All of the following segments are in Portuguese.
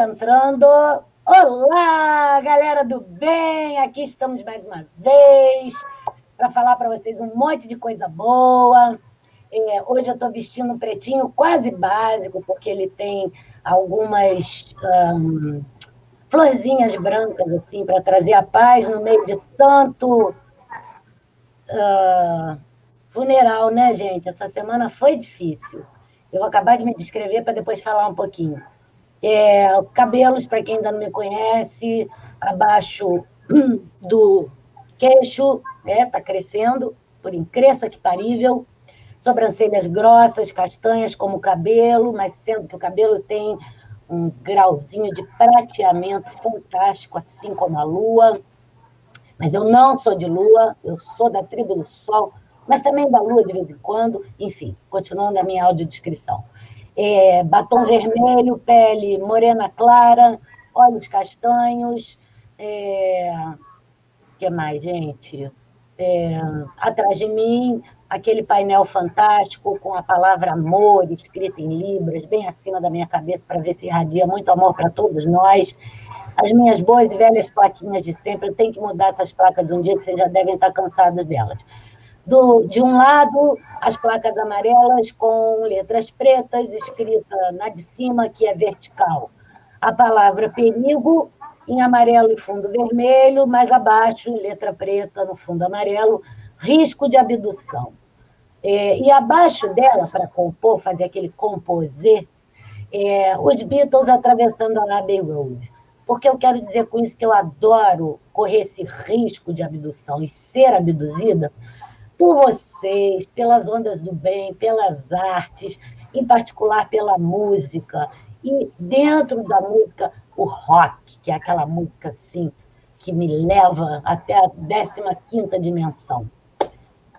entrando. Olá, galera do bem! Aqui estamos mais uma vez para falar para vocês um monte de coisa boa. Hoje eu estou vestindo um pretinho quase básico, porque ele tem algumas florzinhas brancas assim para trazer a paz no meio de tanto funeral, né, gente? Essa semana foi difícil. Eu vou acabar de me descrever para depois falar um pouquinho. Cabelos, para quem ainda não me conhece, abaixo do queixo, está crescendo, por incrível que parível. Sobrancelhas grossas, castanhas como o cabelo, mas sendo que o cabelo tem um grauzinho de prateamento fantástico, assim como a lua. Mas eu não sou de lua, eu sou da tribo do sol, mas também da lua de vez em quando. Enfim, continuando a minha audiodescrição. Batom vermelho, pele morena clara, olhos castanhos. Que mais, gente? Atrás de mim, aquele painel fantástico com a palavra amor escrita em libras, bem acima da minha cabeça, para ver se irradia muito amor para todos nós. As minhas boas e velhas plaquinhas de sempre, eu tenho que mudar essas placas um dia, que vocês já devem estar cansados delas. De um lado, as placas amarelas com letras pretas, escrita na de cima, que é vertical. A palavra perigo, em amarelo e fundo vermelho, mais abaixo, letra preta no fundo amarelo, risco de abdução. E abaixo dela, para compor, fazer aquele composê, os Beatles atravessando a Abbey Road. Porque eu quero dizer com isso que eu adoro correr esse risco de abdução e ser abduzida por vocês, pelas ondas do bem, pelas artes, em particular pela música. E dentro da música, o rock, que é aquela música assim, que me leva até a 15ª dimensão.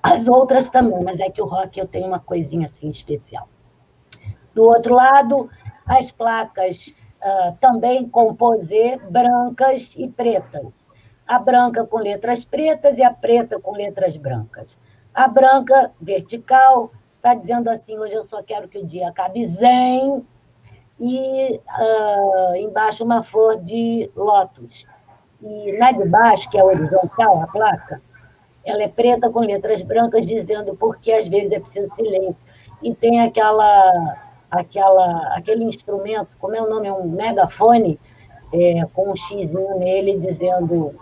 As outras também, mas é que o rock eu tenho uma coisinha assim especial. Do outro lado, as placas também composê brancas e pretas. A branca com letras pretas e a preta com letras brancas. A branca, vertical, está dizendo assim, hoje eu só quero que o dia acabe zen, e embaixo uma flor de lótus. E na de baixo, que é horizontal, a placa, ela é preta com letras brancas, dizendo porque às vezes é preciso silêncio. E tem aquele instrumento, como é o nome? É um megafone, com um xizinho nele,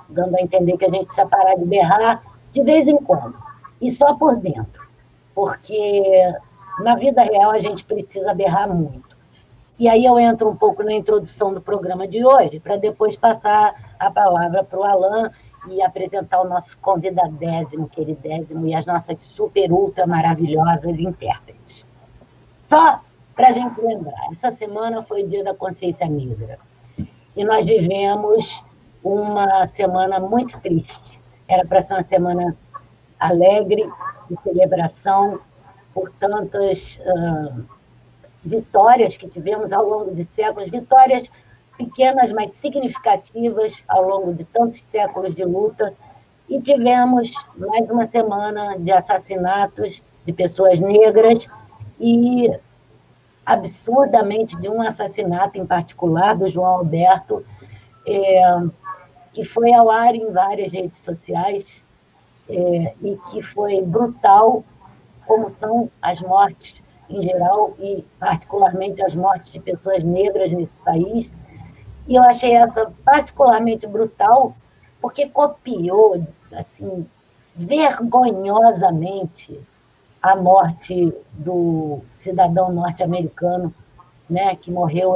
dando a entender que a gente precisa parar de berrar de vez em quando. E só por dentro. Porque na vida real a gente precisa berrar muito. E aí eu entro um pouco na introdução do programa de hoje, para depois passar a palavra para o Alan e apresentar o nosso convidadésimo, queridésimo, e as nossas super, ultra maravilhosas intérpretes. Só para a gente lembrar, essa semana foi o Dia da Consciência Negra. E nós vivemos uma semana muito triste. Era para ser uma semana alegre, de celebração por tantas vitórias que tivemos ao longo de séculos, vitórias pequenas, mas significativas ao longo de tantos séculos de luta, e tivemos mais uma semana de assassinatos de pessoas negras e, absurdamente, de um assassinato em particular, do João Alberto, que foi ao ar em várias redes sociais, e que foi brutal, como são as mortes em geral, e particularmente as mortes de pessoas negras nesse país. E eu achei essa particularmente brutal, porque copiou, assim, vergonhosamente a morte do cidadão norte-americano, né, que morreu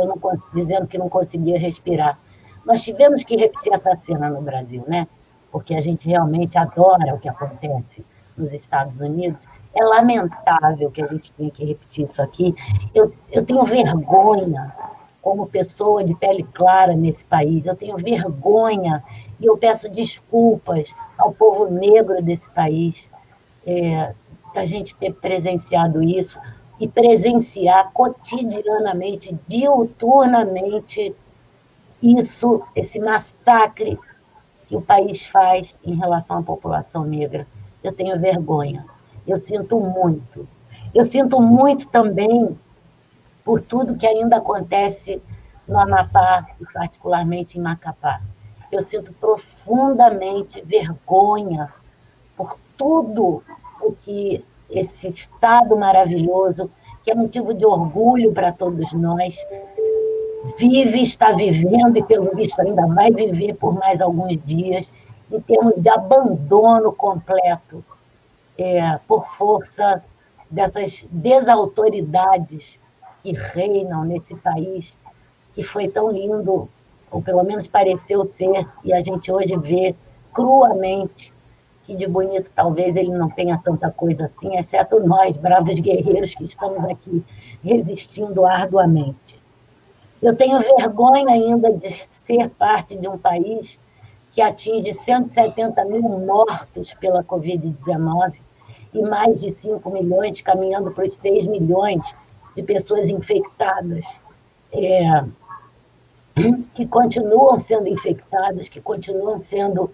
dizendo que não conseguia respirar. Nós tivemos que repetir essa cena no Brasil, né? Porque a gente realmente adora o que acontece nos Estados Unidos. É lamentável que a gente tenha que repetir isso aqui. Eu tenho vergonha, como pessoa de pele clara nesse país, eu tenho vergonha e eu peço desculpas ao povo negro desse país, da gente ter presenciado isso e presenciar cotidianamente, diuturnamente, esse massacre que o país faz em relação à população negra. Eu tenho vergonha, eu sinto muito. Eu sinto muito também por tudo que ainda acontece no Amapá, e particularmente em Macapá. Eu sinto profundamente vergonha por tudo o que esse Estado maravilhoso, que é motivo de orgulho para todos nós, vive, está vivendo e, pelo visto, ainda vai viver por mais alguns dias, em termos de abandono completo, por força dessas desautoridades que reinam nesse país, que foi tão lindo, ou pelo menos pareceu ser, e a gente hoje vê cruamente que de bonito talvez ele não tenha tanta coisa assim, exceto nós, bravos guerreiros que estamos aqui resistindo arduamente. Eu tenho vergonha ainda de ser parte de um país que atinge 170 mil mortos pela Covid-19 e mais de 5 milhões, caminhando para os 6 milhões de pessoas infectadas, que continuam sendo infectadas, que continuam sendo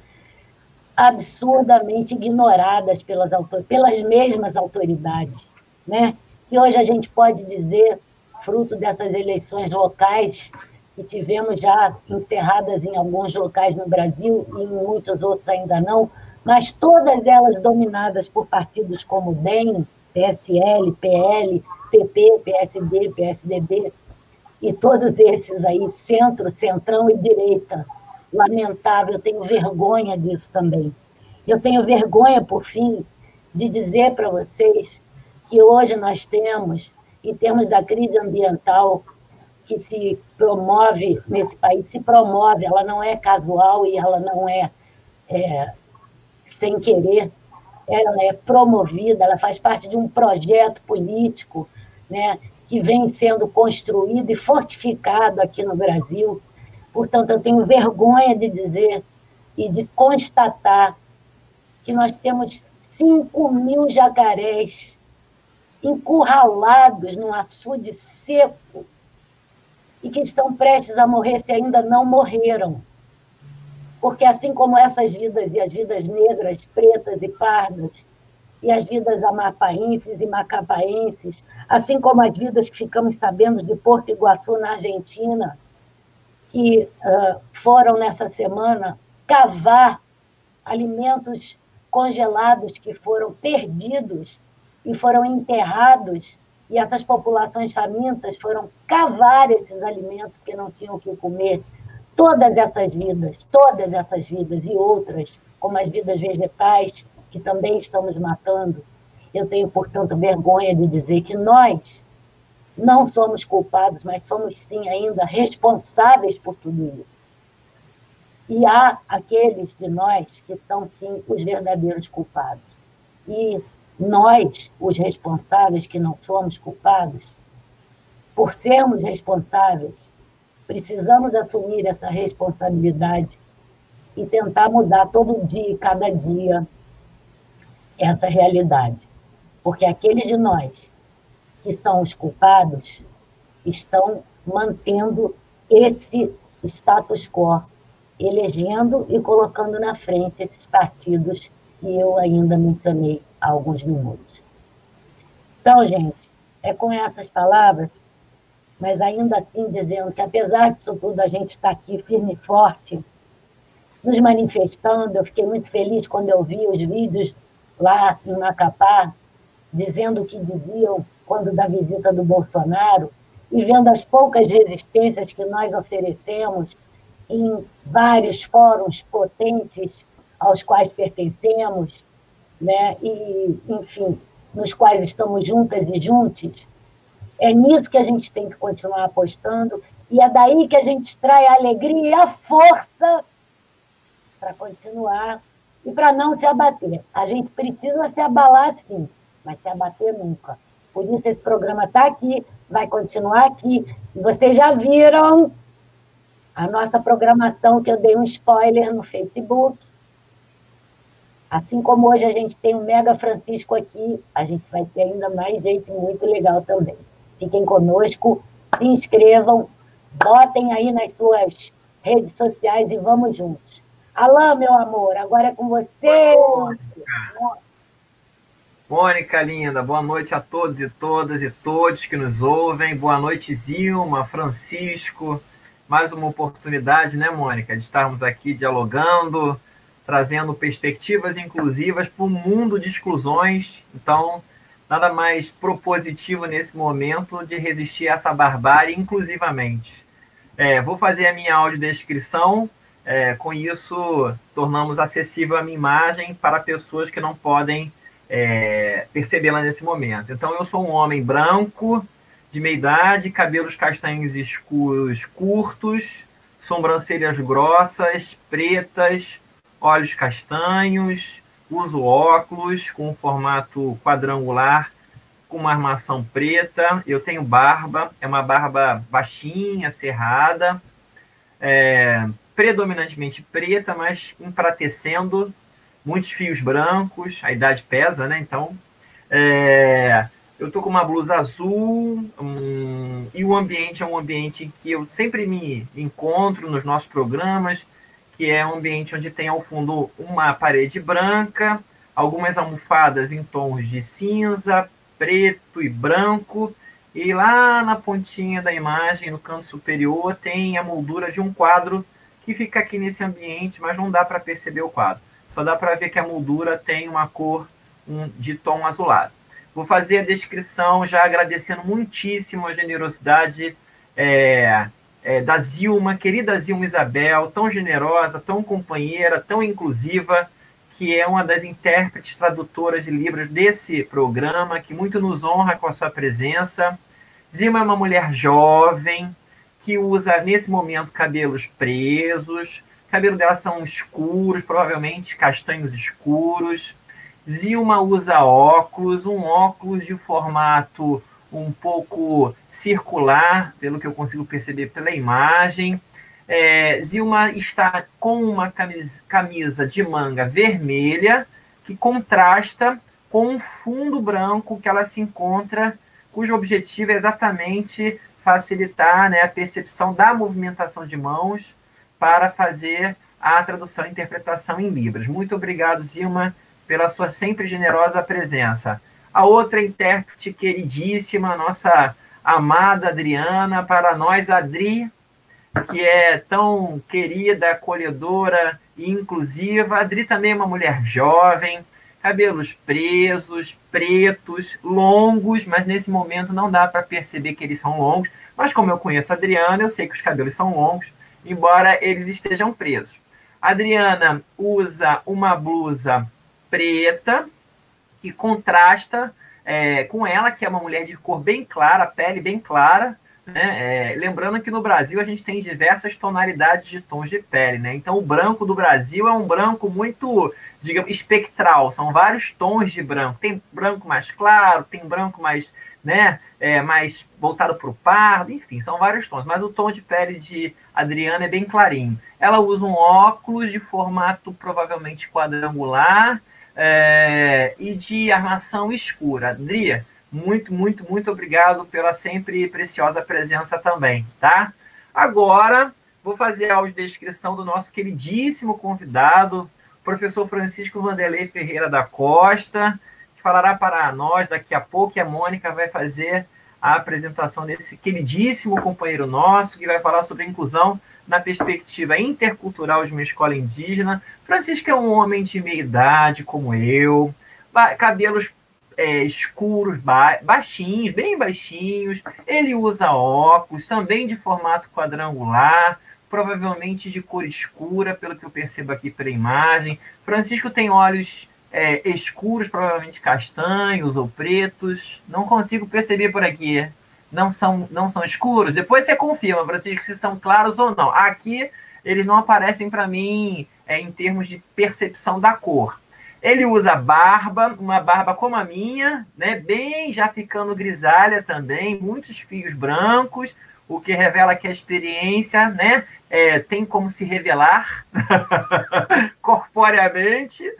absurdamente ignoradas pelas mesmas autoridades, né? Que hoje a gente pode dizer, fruto dessas eleições locais, que tivemos já encerradas em alguns locais no Brasil e em muitos outros ainda não, mas todas elas dominadas por partidos como DEM, PSL, PL, PP, PSD, PSDB, e todos esses aí, centro, centrão e direita. Lamentável, eu tenho vergonha disso também. Eu tenho vergonha, por fim, de dizer para vocês que hoje nós temos, em termos da crise ambiental que se promove nesse país, se promove, ela não é casual e ela não é sem querer, ela é promovida, ela faz parte de um projeto político, né, que vem sendo construído e fortificado aqui no Brasil. Portanto, eu tenho vergonha de dizer e de constatar que nós temos 5 mil jacarés encurralados num açude seco e que estão prestes a morrer se ainda não morreram. Porque assim como essas vidas, e as vidas negras, pretas e pardas, e as vidas amapaenses e macapaenses, assim como as vidas que ficamos sabendo de Porto Iguaçu, na Argentina, que foram nessa semana cavar alimentos congelados que foram perdidos e foram enterrados, e essas populações famintas foram cavar esses alimentos porque não tinham o que comer. Todas essas vidas e outras, como as vidas vegetais, que também estamos matando, eu tenho, portanto, vergonha de dizer que nós não somos culpados, mas somos, sim, ainda responsáveis por tudo isso. E há aqueles de nós que são, sim, os verdadeiros culpados. E nós, os responsáveis, que não somos culpados, por sermos responsáveis, precisamos assumir essa responsabilidade e tentar mudar todo dia, cada dia, essa realidade. Porque aqueles de nós que são os culpados estão mantendo esse status quo, elegendo e colocando na frente esses partidos que eu ainda mencionei há alguns minutos. Então, gente, é com essas palavras, mas ainda assim dizendo que, apesar disso tudo, a gente está aqui firme e forte, nos manifestando. Eu fiquei muito feliz quando eu vi os vídeos lá em Macapá, dizendo o que diziam quando da visita do Bolsonaro, e vendo as poucas resistências que nós oferecemos em vários fóruns potentes aos quais pertencemos, né? E, enfim, nos quais estamos juntas e juntos. É nisso que a gente tem que continuar apostando, e é daí que a gente extrai a alegria e a força para continuar e para não se abater. A gente precisa se abalar, sim, mas se abater nunca. Por isso esse programa está aqui, vai continuar aqui. E vocês já viram a nossa programação, que eu dei um spoiler no Facebook. Assim como hoje a gente tem o Mega Francisco aqui, a gente vai ter ainda mais gente muito legal também. Fiquem conosco, se inscrevam, botem aí nas suas redes sociais e vamos juntos. Alain, meu amor, agora é com você. Mônica, linda, boa noite a todos e todas e todos que nos ouvem. Boa noite, Zilma, Francisco. mais uma oportunidade, né, Mônica, de estarmos aqui dialogando, trazendo perspectivas inclusivas para um mundo de exclusões. Então, nada mais propositivo nesse momento de resistir a essa barbárie inclusivamente. Vou fazer a minha audiodescrição, com isso tornamos acessível a minha imagem para pessoas que não podem percebê-la nesse momento. Então, eu sou um homem branco, de meia idade, cabelos castanhos escuros curtos, sobrancelhas grossas, pretas, olhos castanhos, uso óculos com um formato quadrangular, com uma armação preta. Eu tenho barba, é uma barba baixinha, cerrada, predominantemente preta, mas empratecendo, muitos fios brancos, a idade pesa, né? Então, eu estou com uma blusa azul, e o ambiente é um ambiente que eu sempre me encontro nos nossos programas, que é um ambiente onde tem ao fundo uma parede branca, algumas almofadas em tons de cinza, preto e branco, e lá na pontinha da imagem, no canto superior, tem a moldura de um quadro que fica aqui nesse ambiente, mas não dá para perceber o quadro. Só dá para ver que a moldura tem uma cor de tom azulado. Vou fazer a descrição já agradecendo muitíssimo a generosidade da Zilma, querida Zilma Isabel, tão generosa, tão companheira, tão inclusiva, que é uma das intérpretes tradutoras de livros desse programa, que muito nos honra com a sua presença. Zilma é uma mulher jovem, que usa, nesse momento, cabelos presos, o cabelo dela são escuros, provavelmente castanhos escuros. Zilma usa óculos, um óculos de formato um pouco circular, pelo que eu consigo perceber pela imagem. Zilma está com uma camisa de manga vermelha, que contrasta com um fundo branco que ela se encontra, cujo objetivo é exatamente facilitar, né, a percepção da movimentação de mãos para fazer a tradução e interpretação em Libras. Muito obrigado, Zilma, pela sua sempre generosa presença. A outra intérprete queridíssima, nossa amada Adriana, para nós, Adri, que é tão querida, acolhedora e inclusiva. A Adri também é uma mulher jovem, cabelos presos, pretos, longos, mas nesse momento não dá para perceber que eles são longos, mas como eu conheço a Adriana, eu sei que os cabelos são longos, embora eles estejam presos. A Adriana usa uma blusa preta, que contrasta com ela, que é uma mulher de cor bem clara, pele bem clara, né? Lembrando que no Brasil a gente tem diversas tonalidades de tons de pele, né? Então o branco do Brasil é um branco muito, digamos, espectral, são vários tons de branco. Tem branco mais claro, tem branco mais, né, mais voltado para o pardo, enfim, são vários tons, mas o tom de pele de Adriana é bem clarinho. Ela usa um óculos de formato provavelmente quadrangular, e de armação escura. Adri, muito, muito, muito obrigado pela sempre preciosa presença também, tá? Agora, vou fazer a audiodescrição do nosso queridíssimo convidado, professor Francisco Vanderlei Ferreira da Costa, que falará para nós daqui a pouco, e a Mônica vai fazer a apresentação desse queridíssimo companheiro nosso, que vai falar sobre a inclusão na perspectiva intercultural de uma escola indígena. Francisco é um homem de meia idade, como eu, cabelos escuros, baixinhos, bem baixinhos. Ele usa óculos, também de formato quadrangular, provavelmente de cor escura, pelo que eu percebo aqui pela imagem. Francisco tem olhos escuros, provavelmente castanhos ou pretos. Não consigo perceber por aqui. Não são escuros? Depois você confirma, Francisco, se são claros ou não. Aqui, eles não aparecem para mim em termos de percepção da cor. Ele usa barba, uma barba como a minha, né, bem já ficando grisalha também, muitos fios brancos, o que revela que a experiência, né, tem como se revelar corporeamente.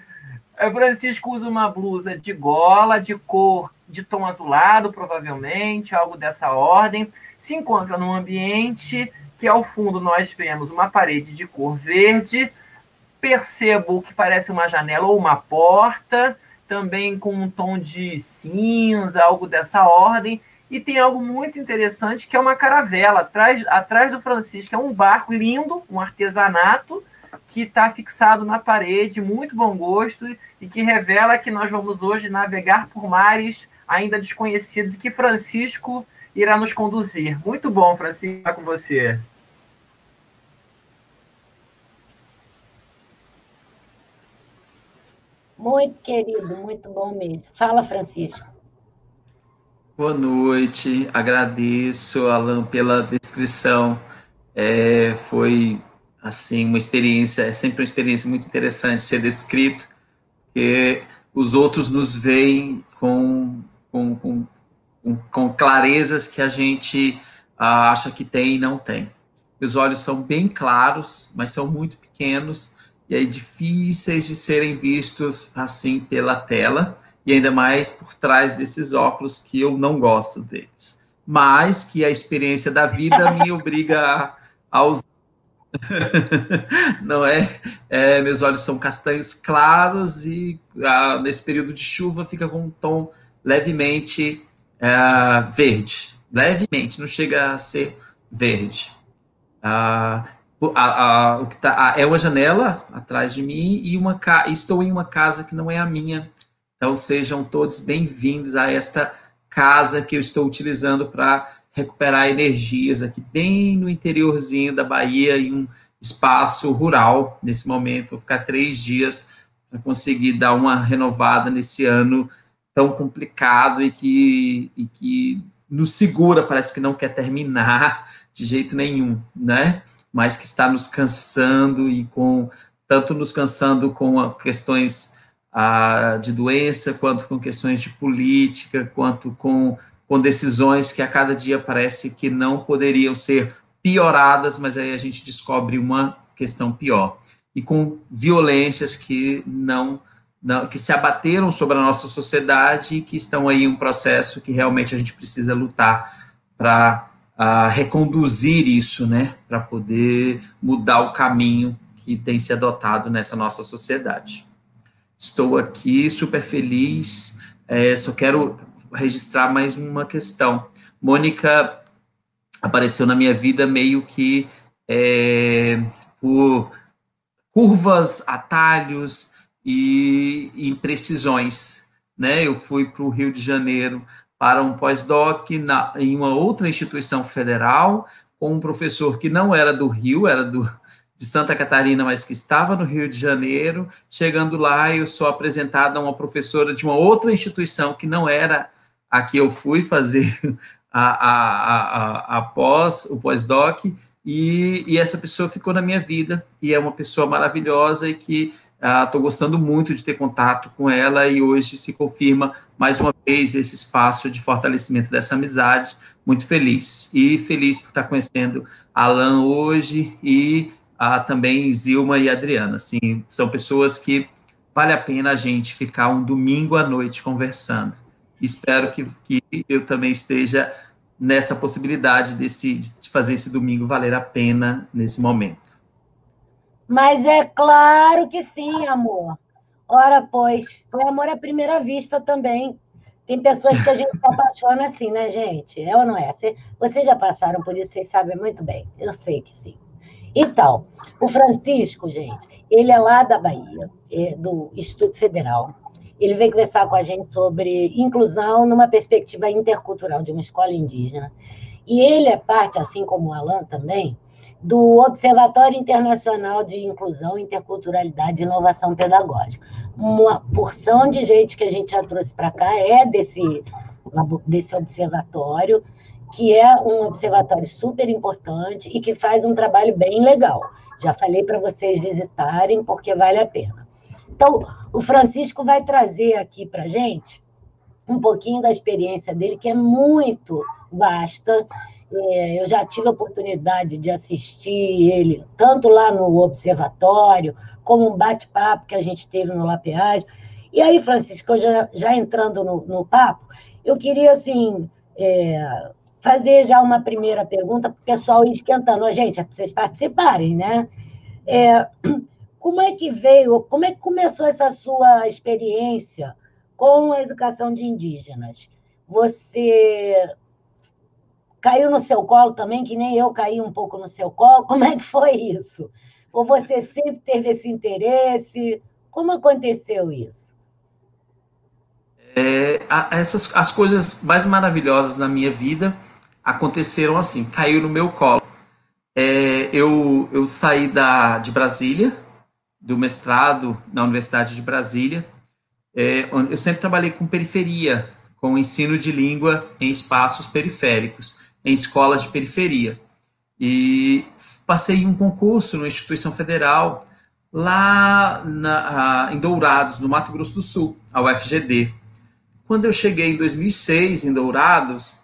Francisco usa uma blusa de gola, de cor de tom azulado, provavelmente, algo dessa ordem. Se encontra num ambiente que, ao fundo, nós vemos uma parede de cor verde. Percebo o que parece uma janela ou uma porta, também com um tom de cinza, algo dessa ordem. E tem algo muito interessante, que é uma caravela. Atrás do Francisco é um barco lindo, um artesanato, que está fixado na parede, muito bom gosto, e que revela que nós vamos hoje navegar por mares ainda desconhecidos e que Francisco irá nos conduzir. Muito bom, Francisco, estar com você. Muito querido, muito bom mesmo. Fala, Francisco. Boa noite, agradeço, Alan, pela descrição. Foi, assim, uma experiência, é sempre uma experiência muito interessante ser descrito, porque os outros nos veem com clarezas que a gente acha que tem e não tem. Os olhos são bem claros, mas são muito pequenos, e aí difíceis de serem vistos assim pela tela, e ainda mais por trás desses óculos que eu não gosto deles. Mas que a experiência da vida me obriga a usar. Não é? Meus olhos são castanhos claros e nesse período de chuva fica com um tom levemente verde. Levemente, não chega a ser verde. O que é uma janela atrás de mim e estou em uma casa que não é a minha. Então sejam todos bem-vindos a esta casa que eu estou utilizando para recuperar energias aqui bem no interiorzinho da Bahia, em um espaço rural nesse momento. Vou ficar 3 dias para conseguir dar uma renovada nesse ano tão complicado e que nos segura, parece que não quer terminar de jeito nenhum, né? Mas que está nos cansando tanto nos cansando com questões de doença, quanto com questões de política, quanto com decisões que a cada dia parece que não poderiam ser pioradas, mas aí a gente descobre uma questão pior. E com violências que que se abateram sobre a nossa sociedade e que estão aí em um processo que realmente a gente precisa lutar para reconduzir isso, né, para poder mudar o caminho que tem se adotado nessa nossa sociedade. Estou aqui super feliz, só quero registrar mais uma questão. Mônica apareceu na minha vida meio que por curvas, atalhos e imprecisões, né? Eu fui para o Rio de Janeiro para um pós-doc em uma outra instituição federal, com um professor que não era do Rio, era de Santa Catarina, mas que estava no Rio de Janeiro. Chegando lá, eu sou apresentada a uma professora de uma outra instituição que não era a que eu fui fazer o pós-doc, e essa pessoa ficou na minha vida, e é uma pessoa maravilhosa e que estou gostando muito de ter contato com ela, e hoje se confirma mais uma vez esse espaço de fortalecimento dessa amizade. Muito feliz, e feliz por estar conhecendo Alan hoje, e também Zilma e Adriana. Assim, são pessoas que vale a pena a gente ficar um domingo à noite conversando. Espero que eu também esteja nessa possibilidade de fazer esse domingo valer a pena nesse momento. Mas é claro que sim, amor. Ora, pois, foi amor à primeira vista também. Tem pessoas que a gente se apaixona assim, né, gente? É ou não é? Vocês já passaram por isso, vocês sabem muito bem. Eu sei que sim. Então, o Francisco, gente, ele é lá da Bahia, do Instituto Federal. Ele veio conversar com a gente sobre inclusão numa perspectiva intercultural de uma escola indígena. E ele é parte, assim como o Alan também, do Observatório Internacional de Inclusão, Interculturalidade e Inovação Pedagógica. Uma porção de gente que a gente já trouxe para cá é desse observatório, que é um observatório super importante e que faz um trabalho bem legal. Já falei para vocês visitarem, porque vale a pena. Então, o Francisco vai trazer aqui para a gente um pouquinho da experiência dele, que é muito vasta. Eu já tive a oportunidade de assistir ele, tanto lá no observatório, como um bate-papo que a gente teve no Lapeage. E aí, Francisco, já entrando no papo, eu queria, assim, fazer já uma primeira pergunta para o pessoal ir esquentando. Gente, é para vocês participarem, né? Como é que começou essa sua experiência com a educação de indígenas? Você caiu no seu colo também, que nem eu caí um pouco no seu colo? Como é que foi isso? Ou você sempre teve esse interesse? Como aconteceu isso? As coisas mais maravilhosas na minha vida aconteceram assim, caiu no meu colo. Eu saí de Brasília, do mestrado na Universidade de Brasília. Eu sempre trabalhei com periferia, com ensino de língua em espaços periféricos, em escolas de periferia. E passei em um concurso numa instituição federal lá em Dourados, no Mato Grosso do Sul, a UFGD. Quando eu cheguei em 2006, em Dourados,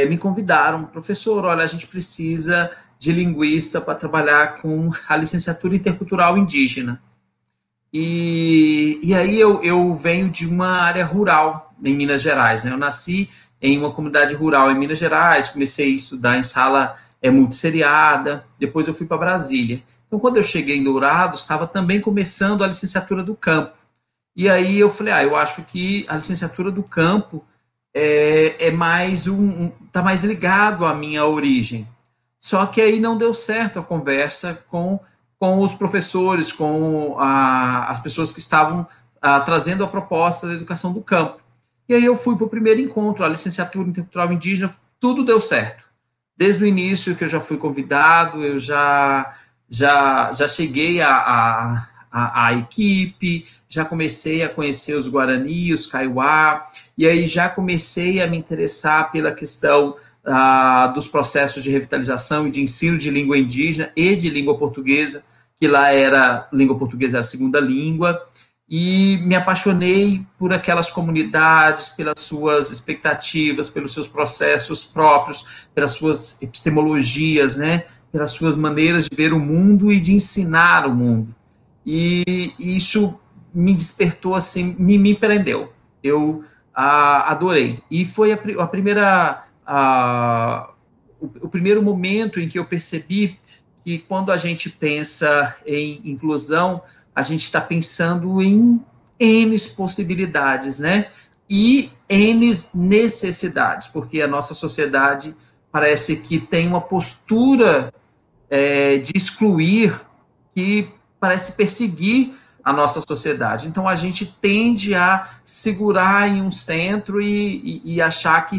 me convidaram, professor, olha, a gente precisa de linguista para trabalhar com a licenciatura intercultural indígena. E aí eu venho de uma área rural em Minas Gerais, né? Eu nasci em uma comunidade rural em Minas Gerais, comecei a estudar em sala multisseriada, depois eu fui para Brasília. Então, quando eu cheguei em Dourados, estava também começando a licenciatura do campo. E aí eu falei, eu acho que a licenciatura do campo tá mais ligado à minha origem. Só que aí não deu certo a conversa com os professores, com as pessoas que estavam trazendo a proposta da educação do campo. E aí eu fui para o primeiro encontro, a licenciatura intercultural indígena, tudo deu certo. Desde o início que eu já fui convidado, eu já cheguei à equipe, já comecei a conhecer os Guarani, os Kaiowá, e aí já comecei a me interessar pela questão dos processos de revitalização e de ensino de língua indígena e de língua portuguesa, que lá língua portuguesa era a segunda língua, e me apaixonei por aquelas comunidades, pelas suas expectativas, pelos seus processos próprios, pelas suas epistemologias, né, pelas suas maneiras de ver o mundo e de ensinar o mundo. E isso me despertou, assim, me prendeu. Eu adorei. E foi o primeiro momento em que eu percebi que quando a gente pensa em inclusão, a gente está pensando em N possibilidades, né? E N necessidades, porque a nossa sociedade parece que tem uma postura de excluir que parece perseguir a nossa sociedade. Então, a gente tende a segurar em um centro e achar que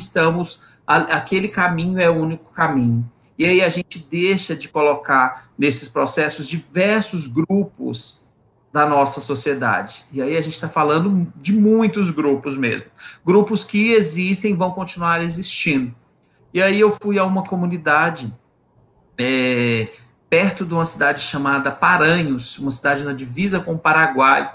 aquele caminho é o único caminho. E aí a gente deixa de colocar nesses processos diversos grupos da nossa sociedade. E aí a gente está falando de muitos grupos mesmo. Grupos que existem e vão continuar existindo. E aí eu fui a uma comunidade perto de uma cidade chamada Paranhos, uma cidade na divisa com o Paraguai,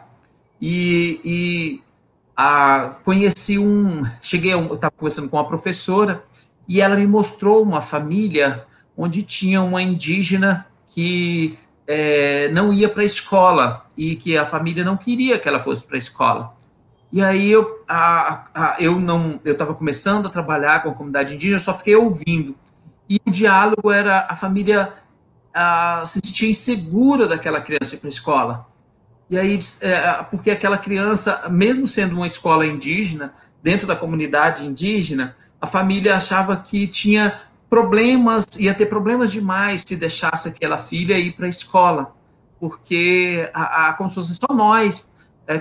conheci eu estava conversando com uma professora, e ela me mostrou uma família onde tinha uma indígena que não ia para a escola, e que a família não queria que ela fosse para a escola. E aí eu estava começando a trabalhar com a comunidade indígena, só fiquei ouvindo. E o diálogo era a família se sentia insegura daquela criança ir para a escola. E aí, porque aquela criança, mesmo sendo uma escola indígena, dentro da comunidade indígena, a família achava que tinha problemas, ia ter problemas demais se deixasse aquela filha ir para a escola, porque como se fosse só nós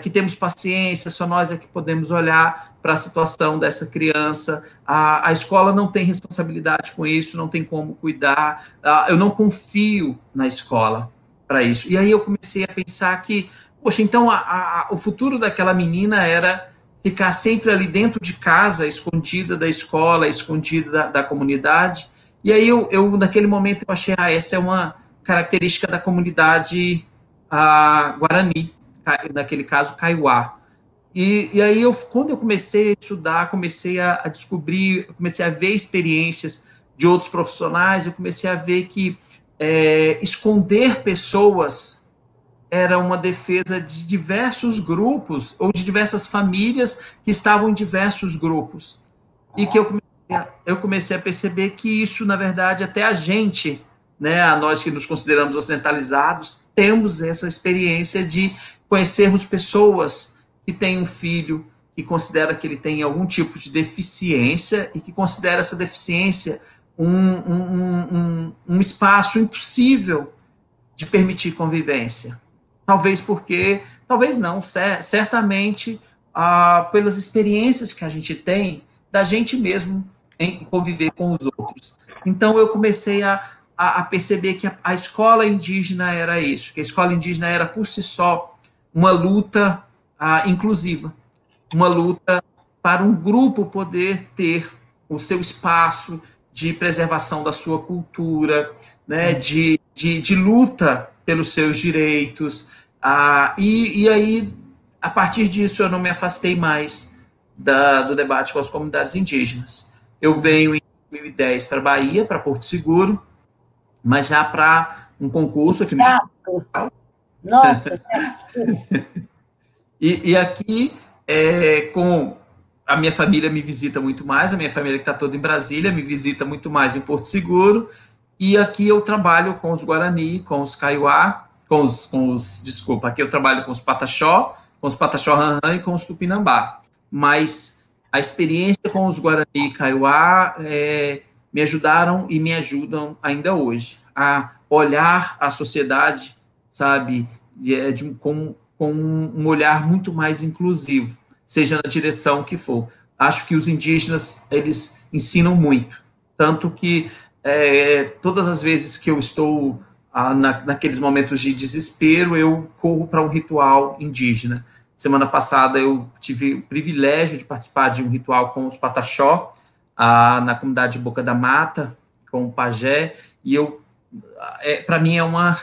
que temos paciência, só nós é que podemos olhar para a situação dessa criança, a escola não tem responsabilidade com isso, não tem como cuidar, eu não confio na escola para isso. E aí eu comecei a pensar que, poxa, então o futuro daquela menina era ficar sempre ali dentro de casa, escondida da escola, escondida da comunidade. E aí eu naquele momento eu achei, essa é uma característica da comunidade Guarani, naquele caso Kaiowá. E aí quando eu comecei a estudar, comecei a descobrir, comecei a ver experiências de outros profissionais, eu comecei a ver que esconder pessoas era uma defesa de diversos grupos, ou de diversas famílias que estavam em diversos grupos. E que eu comecei a perceber que isso, na verdade, até a gente, né, nós que nos consideramos ocidentalizados, temos essa experiência de conhecermos pessoas que têm um filho que considera que ele tem algum tipo de deficiência e que considera essa deficiência um espaço impossível de permitir convivência. Talvez porque, talvez não, certamente, pelas experiências que a gente tem da gente mesmo em conviver com os outros. Então, eu comecei a perceber que a escola indígena era isso, que a escola indígena era, por si só, uma luta inclusiva, uma luta para um grupo poder ter o seu espaço de preservação da sua cultura, né, de luta pelos seus direitos. E aí, a partir disso, eu não me afastei mais do debate com as comunidades indígenas. Eu venho em 2010 para Bahia, para Porto Seguro, mas já para um concurso aqui no Estado. Nossa, certíssimo. E aqui, com a minha família me visita muito mais, a minha família que está toda em Brasília me visita muito mais em Porto Seguro, e aqui eu trabalho com os Guarani, com os Kaiowá, desculpa, aqui eu trabalho com os Pataxó Rãrã e com os Tupinambá. Mas a experiência com os Guarani e Kaiowá me ajudaram e me ajudam ainda hoje a olhar a sociedade, sabe, com um olhar muito mais inclusivo, seja na direção que for. Acho que os indígenas, eles ensinam muito, tanto que todas as vezes que eu estou naqueles momentos de desespero, eu corro para um ritual indígena. Semana passada eu tive o privilégio de participar de um ritual com os Pataxó, na comunidade de Boca da Mata, com o pajé, e para mim é uma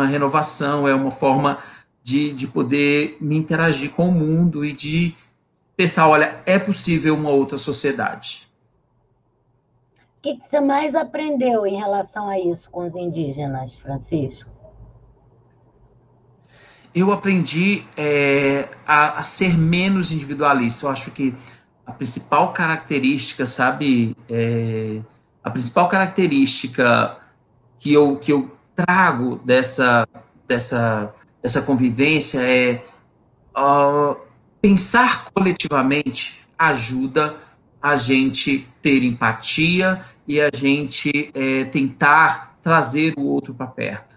renovação, é uma forma de poder me interagir com o mundo e de pensar, olha, é possível uma outra sociedade. O que você mais aprendeu em relação a isso com os indígenas, Francisco? Eu aprendi a ser menos individualista. Eu acho que a principal característica, sabe, a principal característica que eu trago dessa convivência é pensar coletivamente ajuda a gente ter empatia e a gente tentar trazer o outro para perto.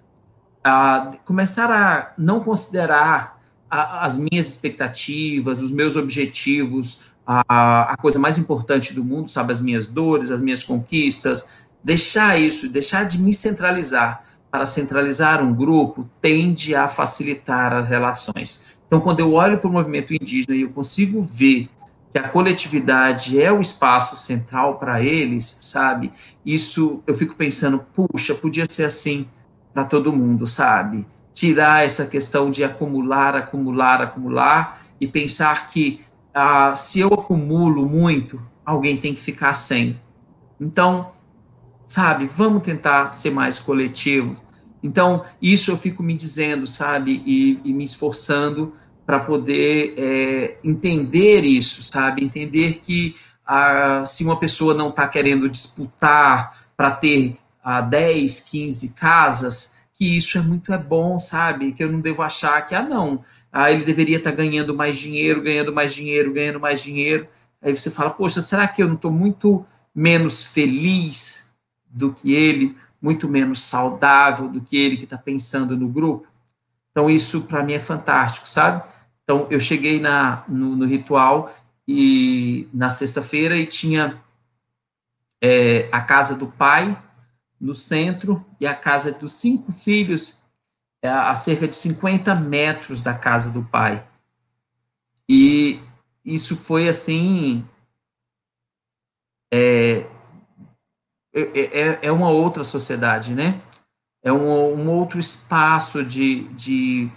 Começar a não considerar as minhas expectativas, os meus objetivos, a coisa mais importante do mundo, sabe, as minhas dores, as minhas conquistas, deixar de me centralizar para centralizar um grupo, tende a facilitar as relações. Então, quando eu olho para o movimento indígena e eu consigo ver que a coletividade é o espaço central para eles, sabe, isso eu fico pensando, puxa, podia ser assim para todo mundo, sabe? Tirar essa questão de acumular e pensar que se eu acumulo muito, alguém tem que ficar sem. Então, sabe, vamos tentar ser mais coletivos. Então, isso eu fico me dizendo, sabe, e me esforçando para poder entender isso, sabe? Entender que se uma pessoa não está querendo disputar para ter 10, 15 casas, que isso é bom, sabe? Que eu não devo achar que, não, ele deveria estar ganhando mais dinheiro. Aí você fala, poxa, será que eu não estou muito menos feliz do que ele, muito menos saudável do que ele que está pensando no grupo? Então, isso para mim é fantástico, sabe? Então, eu cheguei no ritual e na sexta-feira e tinha a casa do pai no centro e a casa dos 5 filhos a cerca de 50 metros da casa do pai. E isso foi assim... É uma outra sociedade, né? É um outro espaço de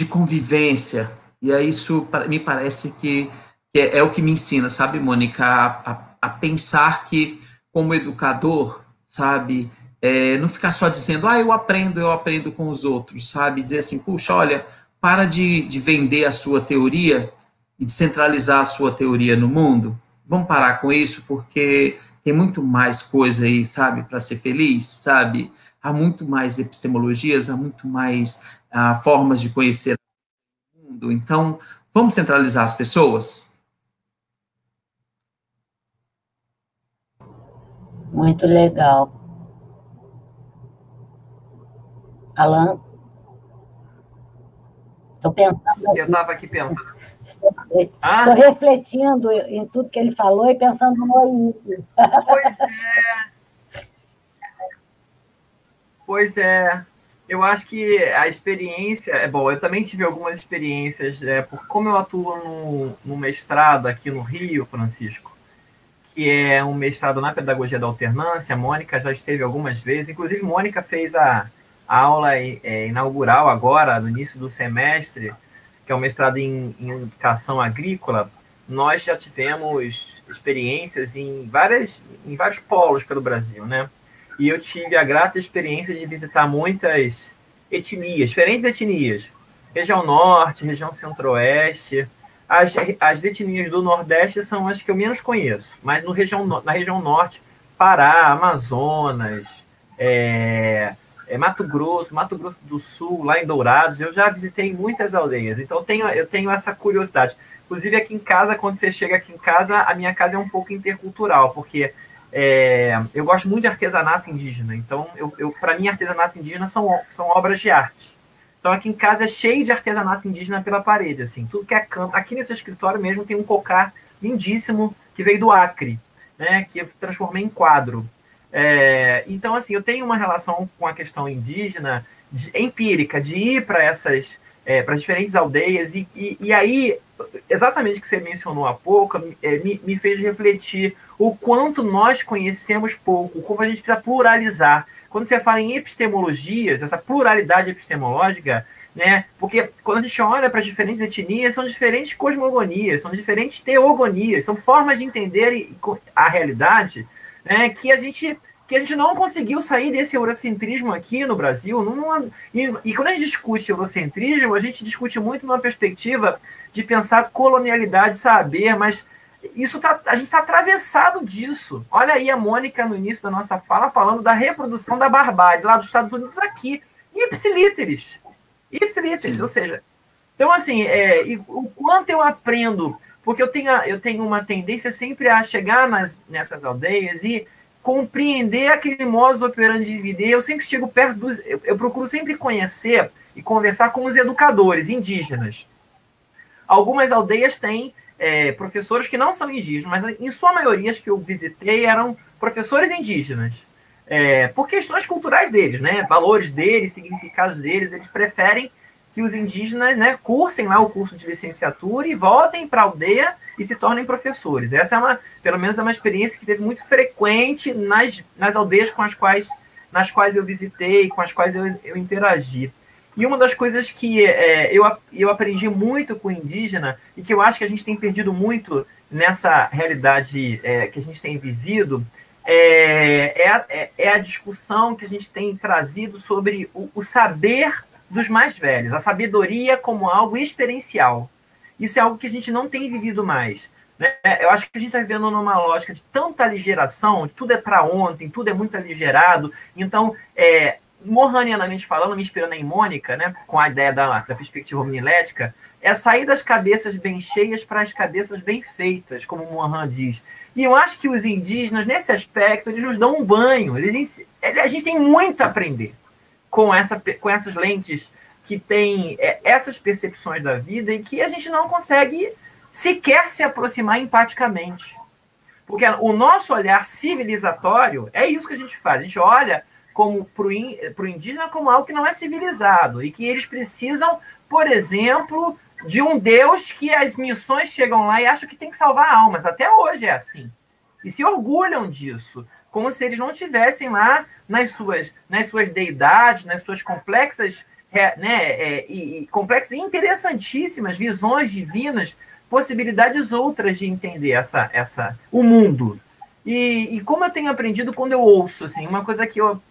convivência. E aí isso me parece que é o que me ensina, sabe, Mônica, a pensar que, como educador, sabe, não ficar só dizendo, eu aprendo com os outros, sabe? Dizer assim, puxa, olha, para de vender a sua teoria e de centralizar a sua teoria no mundo. Vamos parar com isso, porque tem muito mais coisa aí, sabe, para ser feliz, sabe? Há muito mais epistemologias, há muito mais formas de conhecer o mundo. Então, vamos centralizar as pessoas? Muito legal. Alan? Estou pensando aqui. Eu estava aqui pensando. Estou refletindo em tudo que ele falou e pensando no início. Pois é. Pois é. Eu acho que a experiência... Bom, eu também tive algumas experiências, como eu atuo no mestrado aqui no Rio, Francisco, que é um mestrado na pedagogia da alternância. A Mônica já esteve algumas vezes. Inclusive, Mônica fez a aula inaugural agora, no início do semestre, que é um mestrado em educação agrícola. Nós já tivemos experiências em vários polos pelo Brasil, né? E eu tive a grata experiência de visitar muitas etnias, diferentes etnias. Região Norte, região Centro-Oeste. As etnias do Nordeste são as que eu menos conheço, mas na região Norte, Pará, Amazonas, Mato Grosso do Sul, lá em Dourados, eu já visitei muitas aldeias, então eu tenho essa curiosidade. Inclusive, aqui em casa, quando você chega aqui em casa, a minha casa é um pouco intercultural, porque eu gosto muito de artesanato indígena, então, para mim, artesanato indígena são obras de arte. Então, aqui em casa é cheio de artesanato indígena pela parede, assim, tudo que é canto. Aqui nesse escritório mesmo tem um cocar lindíssimo que veio do Acre, né, que eu transformei em quadro. Então, assim, eu tenho uma relação com a questão indígena empírica, de ir para para diferentes aldeias, e aí, exatamente o que você mencionou há pouco, me fez refletir o quanto nós conhecemos pouco, como a gente precisa pluralizar. Quando você fala em epistemologias, essa pluralidade epistemológica, né, porque quando a gente olha para as diferentes etnias, são diferentes cosmogonias, são diferentes teogonias, são formas de entender a realidade, né, que a gente não conseguiu sair desse eurocentrismo aqui no Brasil. E quando a gente discute eurocentrismo, a gente discute muito numa perspectiva de pensar colonialidade, saber, mas a gente está atravessado disso. Olha aí a Mônica, no início da nossa fala, falando da reprodução da barbárie lá dos Estados Unidos aqui, ipsilíteres. Ou seja, então, assim, o quanto eu aprendo, porque eu tenho uma tendência sempre a chegar nessas aldeias e compreender aquele modus operandi de viver. Eu sempre chego perto eu procuro sempre conhecer e conversar com os educadores indígenas. Algumas aldeias têm professores que não são indígenas, mas em sua maioria as que eu visitei eram professores indígenas. Por questões culturais deles, né? Valores deles, significados deles, eles preferem que os indígenas, né, cursem lá o curso de licenciatura e voltem para a aldeia e se tornem professores. Essa pelo menos é uma experiência que teve muito frequente nas aldeias nas quais eu visitei, com as quais eu interagi. E uma das coisas que eu aprendi muito com o indígena, e que eu acho que a gente tem perdido muito nessa realidade que a gente tem vivido, é a discussão que a gente tem trazido sobre o saber dos mais velhos, a sabedoria como algo experiencial. Isso é algo que a gente não tem vivido mais, né? Eu acho que a gente está vivendo numa lógica de tanta aligeração, tudo é para ontem, tudo é muito aligerado. Então, morranianamente falando, me inspirando em Mônica, né, com a ideia da perspectiva homilética, é sair das cabeças bem cheias para as cabeças bem feitas, como Mohan diz. E eu acho que os indígenas, nesse aspecto, eles nos dão um banho. A gente tem muito a aprender com essas lentes que têm essas percepções da vida e que a gente não consegue sequer se aproximar empaticamente. Porque o nosso olhar civilizatório é isso que a gente faz. A gente olha para o indígena como algo que não é civilizado e que eles precisam, por exemplo, de um Deus que as missões chegam lá e acham que tem que salvar almas. Até hoje é assim. E se orgulham disso, como se eles não tivessem lá nas suas deidades, nas suas complexas, complexas e interessantíssimas visões divinas, possibilidades outras de entender o mundo. E como eu tenho aprendido quando eu ouço, assim, uma coisa que eu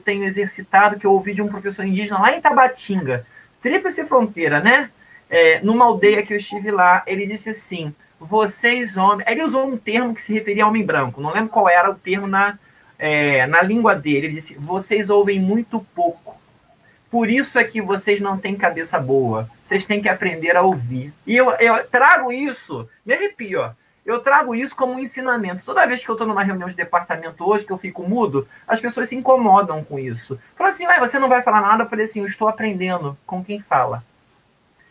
tenho exercitado, que eu ouvi de um professor indígena lá em Tabatinga, Tríplice Fronteira, né? Numa aldeia que eu estive lá, ele disse assim: vocês homens... Ele usou um termo que se referia a homem branco, não lembro qual era o termo na língua dele. Ele disse: vocês ouvem muito pouco. Por isso é que vocês não têm cabeça boa. Vocês têm que aprender a ouvir. E eu trago isso, me arrepio, ó. eu trago isso como um ensinamento. Toda vez que eu estou numa reunião de departamento hoje, que eu fico mudo, as pessoas se incomodam com isso. Falam assim, você não vai falar nada? Eu falei assim, eu estou aprendendo com quem fala.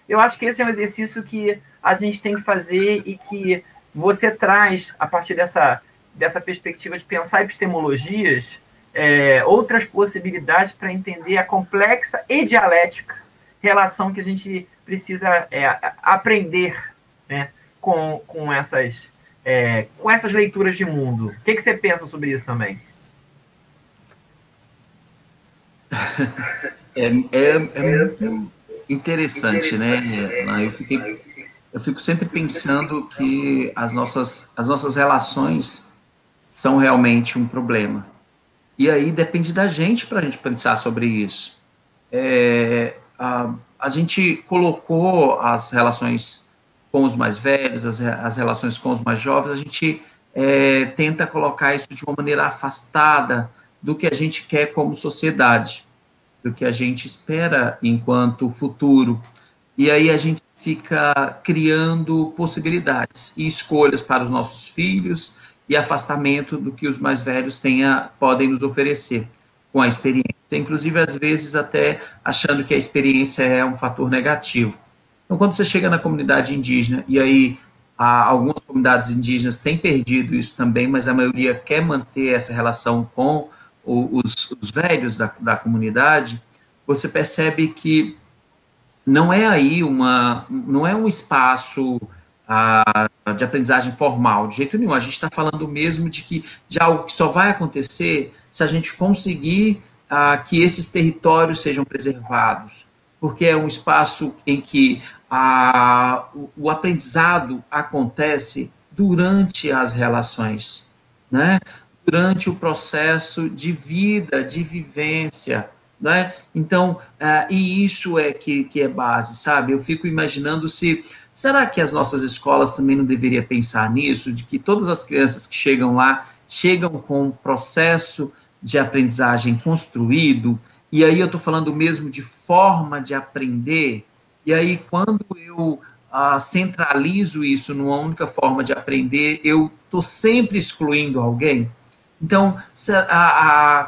Eu acho que esse é um exercício que a gente tem que fazer e que você traz, a partir dessa perspectiva de pensar epistemologias, outras possibilidades para entender a complexa e dialética relação que a gente precisa aprender, né, com essas leituras de mundo. O que você pensa sobre isso também? É muito interessante, né? Eu fico sempre pensando que as nossas relações são realmente um problema. E aí depende da gente para a gente pensar sobre isso. A gente colocou as relações com os mais velhos, as relações com os mais jovens, a gente tenta colocar isso de uma maneira afastada do que a gente quer como sociedade, do que a gente espera enquanto futuro. E aí a gente fica criando possibilidades e escolhas para os nossos filhos e afastamento do que os mais velhos podem nos oferecer com a experiência, inclusive às vezes até achando que a experiência é um fator negativo. Então, quando você chega na comunidade indígena, e aí algumas comunidades indígenas têm perdido isso também, mas a maioria quer manter essa relação com os velhos da comunidade, você percebe que não é aí não é um espaço de aprendizagem formal, de jeito nenhum. A gente está falando mesmo de algo que só vai acontecer se a gente conseguir que esses territórios sejam preservados, porque é um espaço em que o aprendizado acontece durante as relações, né? Durante o processo de vida, de vivência, né? Então, e isso que é base, sabe? Eu fico imaginando será que as nossas escolas também não deveriam pensar nisso, de que todas as crianças que chegam lá, chegam com um processo de aprendizagem construído, e aí eu estou falando mesmo de forma de aprender, e aí quando eu centralizo isso numa única forma de aprender, eu estou sempre excluindo alguém. Então,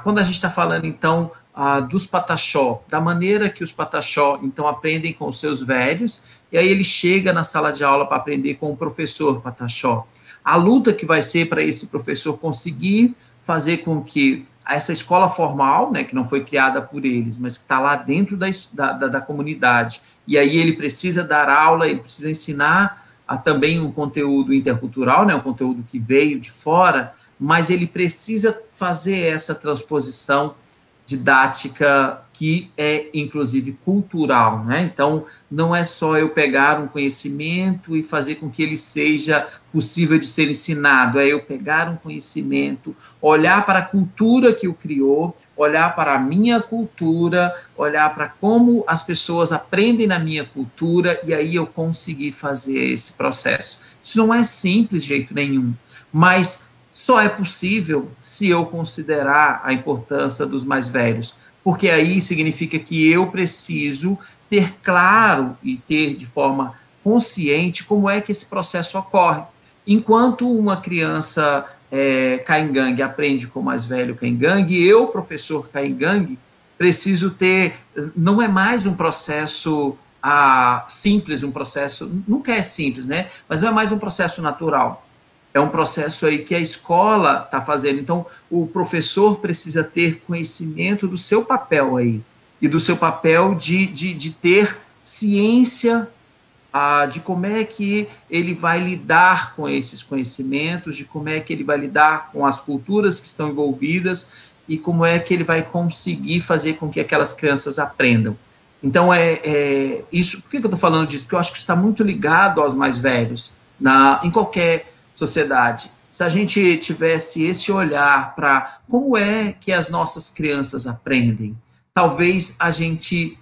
quando a gente está falando, então, dos pataxó, da maneira que os pataxó, então, aprendem com os seus velhos, e aí ele chega na sala de aula para aprender com o professor pataxó. A luta que vai ser para esse professor conseguir fazer com que essa escola formal, né, que não foi criada por eles, mas que está lá dentro da comunidade, e aí ele precisa dar aula, ele precisa ensinar também um conteúdo intercultural, né, um conteúdo que veio de fora, mas ele precisa fazer essa transposição didática que é, inclusive, cultural, né? Então, não é só eu pegar um conhecimento e fazer com que ele seja possível de ser ensinado, é eu pegar um conhecimento, olhar para a cultura que o criou, olhar para a minha cultura, olhar para como as pessoas aprendem na minha cultura, e aí eu conseguir fazer esse processo. Isso não é simples de jeito nenhum, mas só é possível se eu considerar a importância dos mais velhos, porque aí significa que eu preciso ter claro e ter de forma consciente como é que esse processo ocorre. Enquanto uma criança caingangue aprende com o mais velho caingangue, eu, professor caingangue, preciso ter, não é mais um processo simples, um processo, nunca é simples, né? Mas não é mais um processo natural. É um processo aí que a escola está fazendo. Então, o professor precisa ter conhecimento do seu papel aí, e do seu papel de ter ciência de como é que ele vai lidar com esses conhecimentos, de como é que ele vai lidar com as culturas que estão envolvidas e como é que ele vai conseguir fazer com que aquelas crianças aprendam. Então, isso. Por que eu estou falando disso? Porque eu acho que isso está muito ligado aos mais velhos, em qualquer sociedade. Se a gente tivesse esse olhar para como é que as nossas crianças aprendem, talvez a gente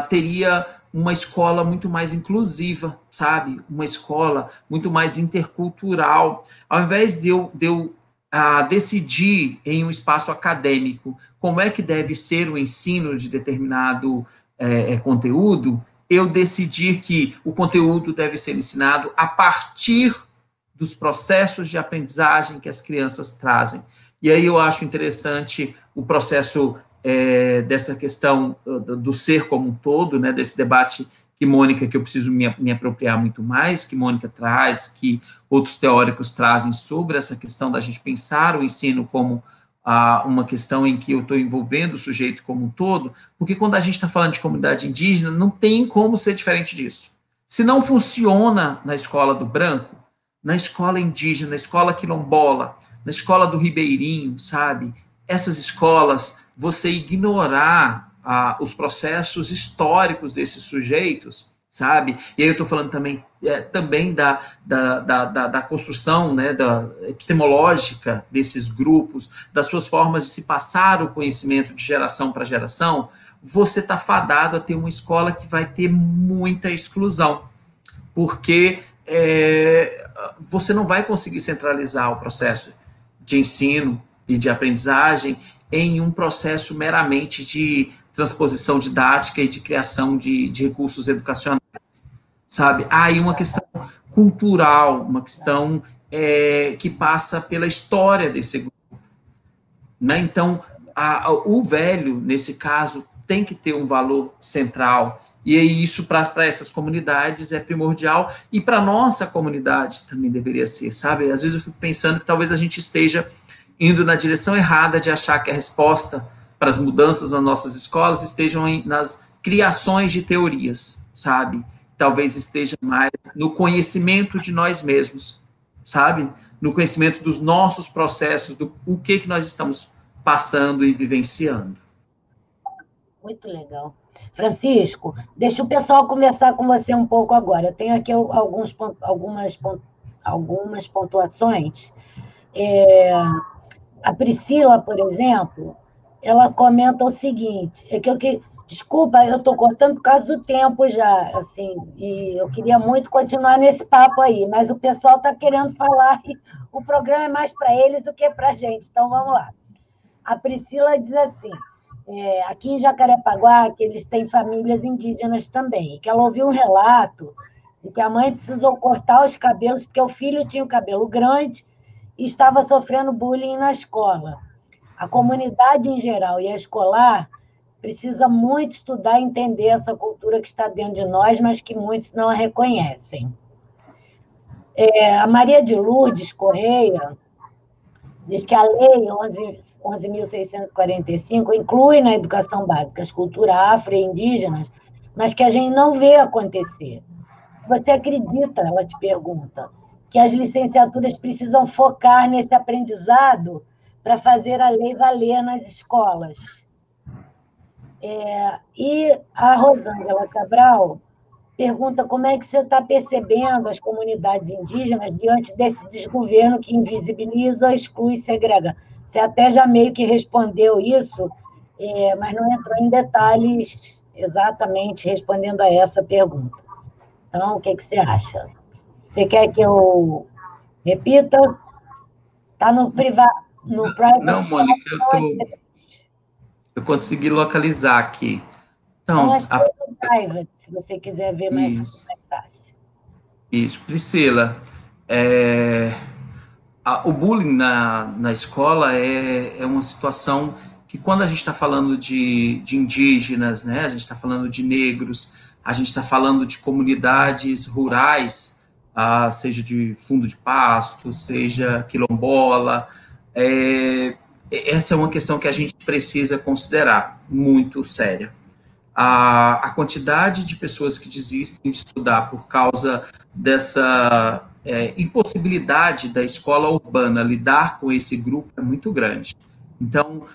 teria uma escola muito mais inclusiva, sabe? Uma escola muito mais intercultural. Ao invés de eu decidir em um espaço acadêmico como é que deve ser o ensino de determinado conteúdo, eu decidir que o conteúdo deve ser ensinado a partir dos processos de aprendizagem que as crianças trazem. E aí eu acho interessante o processo dessa questão do ser como um todo, né, desse debate que Mônica, que eu preciso me apropriar muito mais, que Mônica traz, que outros teóricos trazem sobre essa questão da gente pensar o ensino como uma questão em que eu estou envolvendo o sujeito como um todo, porque quando a gente está falando de comunidade indígena, não tem como ser diferente disso. Se não funciona na escola do branco, na escola indígena, na escola quilombola, na escola do ribeirinho, sabe? Essas escolas, você ignorar os processos históricos desses sujeitos, sabe? E aí eu estou falando também da construção, né, da epistemológica desses grupos, das suas formas de se passar o conhecimento de geração para geração, você está fadado a ter uma escola que vai ter muita exclusão, porque você não vai conseguir centralizar o processo de ensino e de aprendizagem em um processo meramente de transposição didática e de criação de recursos educacionais, sabe? Há aí uma questão cultural, uma questão que passa pela história desse grupo, né? Então, o velho, nesse caso, tem que ter um valor central, e isso para essas comunidades é primordial, e para a nossa comunidade também deveria ser, sabe? Às vezes eu fico pensando que talvez a gente esteja indo na direção errada de achar que a resposta para as mudanças nas nossas escolas estejam nas criações de teorias, sabe? Talvez esteja mais no conhecimento de nós mesmos, sabe? No conhecimento dos nossos processos, do o que nós estamos passando e vivenciando. Muito legal. Francisco, deixa o pessoal conversar com você um pouco agora. Eu tenho aqui algumas pontuações. A Priscila, por exemplo, ela comenta o seguinte, desculpa, eu estou cortando por causa do tempo já, assim, e eu queria muito continuar nesse papo aí, mas o pessoal está querendo falar e o programa é mais para eles do que para a gente, então vamos lá. A Priscila diz assim, aqui em Jacarepaguá, que eles têm famílias indígenas também, que ela ouviu um relato de que a mãe precisou cortar os cabelos porque o filho tinha o cabelo grande e estava sofrendo bullying na escola. A comunidade em geral e a escolar precisa muito estudar e entender essa cultura que está dentro de nós, mas que muitos não a reconhecem. A Maria de Lourdes Correia diz que a Lei 11.645 inclui na educação básica as culturas afro e indígenas, mas que a gente não vê acontecer. Se você acredita, ela te pergunta, que as licenciaturas precisam focar nesse aprendizado para fazer a lei valer nas escolas. E a Rosângela Cabral pergunta como é que você está percebendo as comunidades indígenas diante desse desgoverno que invisibiliza, exclui e segrega. Você até já meio que respondeu isso, mas não entrou em detalhes exatamente respondendo a essa pergunta. Então, o que você acha? Você quer que eu repita? Está no privado, no private. Não, Mônica, eu consegui localizar aqui. Então, acho que é no private, se você quiser ver mais fácil. Isso. Priscila, o bullying na escola é uma situação que, quando a gente está falando de indígenas, né, a gente está falando de negros, a gente está falando de comunidades rurais, seja de fundo de pasto, seja quilombola, essa é uma questão que a gente precisa considerar muito séria. A quantidade de pessoas que desistem de estudar por causa dessa impossibilidade da escola urbana lidar com esse grupo é muito grande. Então,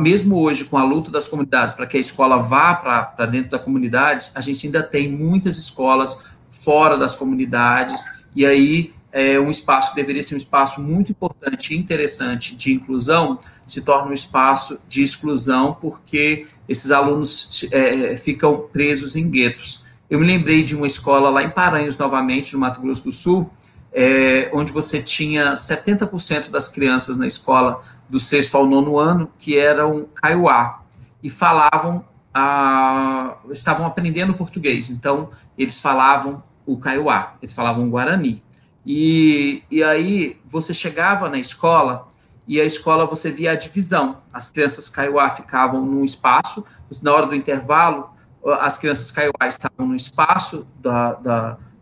mesmo hoje, com a luta das comunidades para que a escola vá para dentro da comunidade, a gente ainda tem muitas escolas fora das comunidades, e aí um espaço que deveria ser um espaço muito importante e interessante de inclusão, se torna um espaço de exclusão, porque esses alunos ficam presos em guetos. Eu me lembrei de uma escola lá em Paranhos, novamente, no Mato Grosso do Sul, onde você tinha 70% das crianças na escola do 6º ao 9º ano que eram kaiowá, e estavam aprendendo português, então eles falavam o kaiowá, eles falavam guarani. E aí você chegava na escola, e a escola você via a divisão. As crianças kaiowá ficavam num espaço, na hora do intervalo, as crianças kaiowá estavam no espaço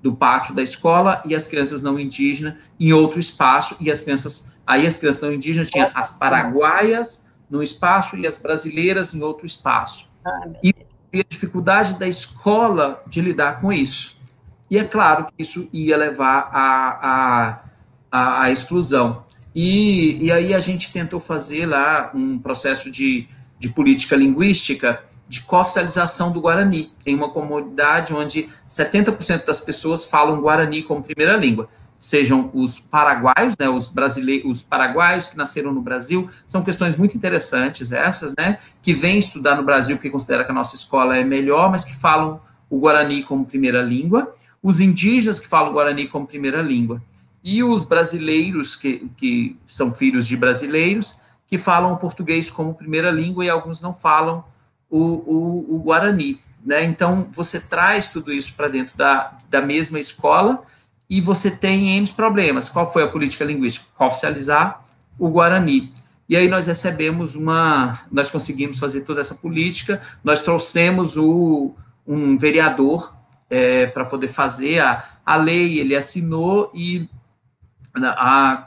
do pátio da escola, e as crianças não indígenas em outro espaço, e as crianças não indígenas tinham as paraguaias no espaço e as brasileiras em outro espaço. E a dificuldade da escola de lidar com isso. E é claro que isso ia levar à exclusão. E aí a gente tentou fazer lá um processo de política linguística de cooficialização do Guarani, em uma comunidade onde 70% das pessoas falam Guarani como primeira língua. Sejam os paraguaios, né, os paraguaios que nasceram no Brasil, são questões muito interessantes essas, né, que vêm estudar no Brasil porque considera que a nossa escola é melhor, mas que falam o Guarani como primeira língua, os indígenas que falam o Guarani como primeira língua, e os brasileiros que são filhos de brasileiros, que falam o português como primeira língua e alguns não falam o Guarani, né? Então, você traz tudo isso para dentro da mesma escola e você tem N problemas. Qual foi a política linguística? Oficializar o Guarani. E aí nós nós conseguimos fazer toda essa política, nós trouxemos um vereador para poder fazer a lei, ele assinou, e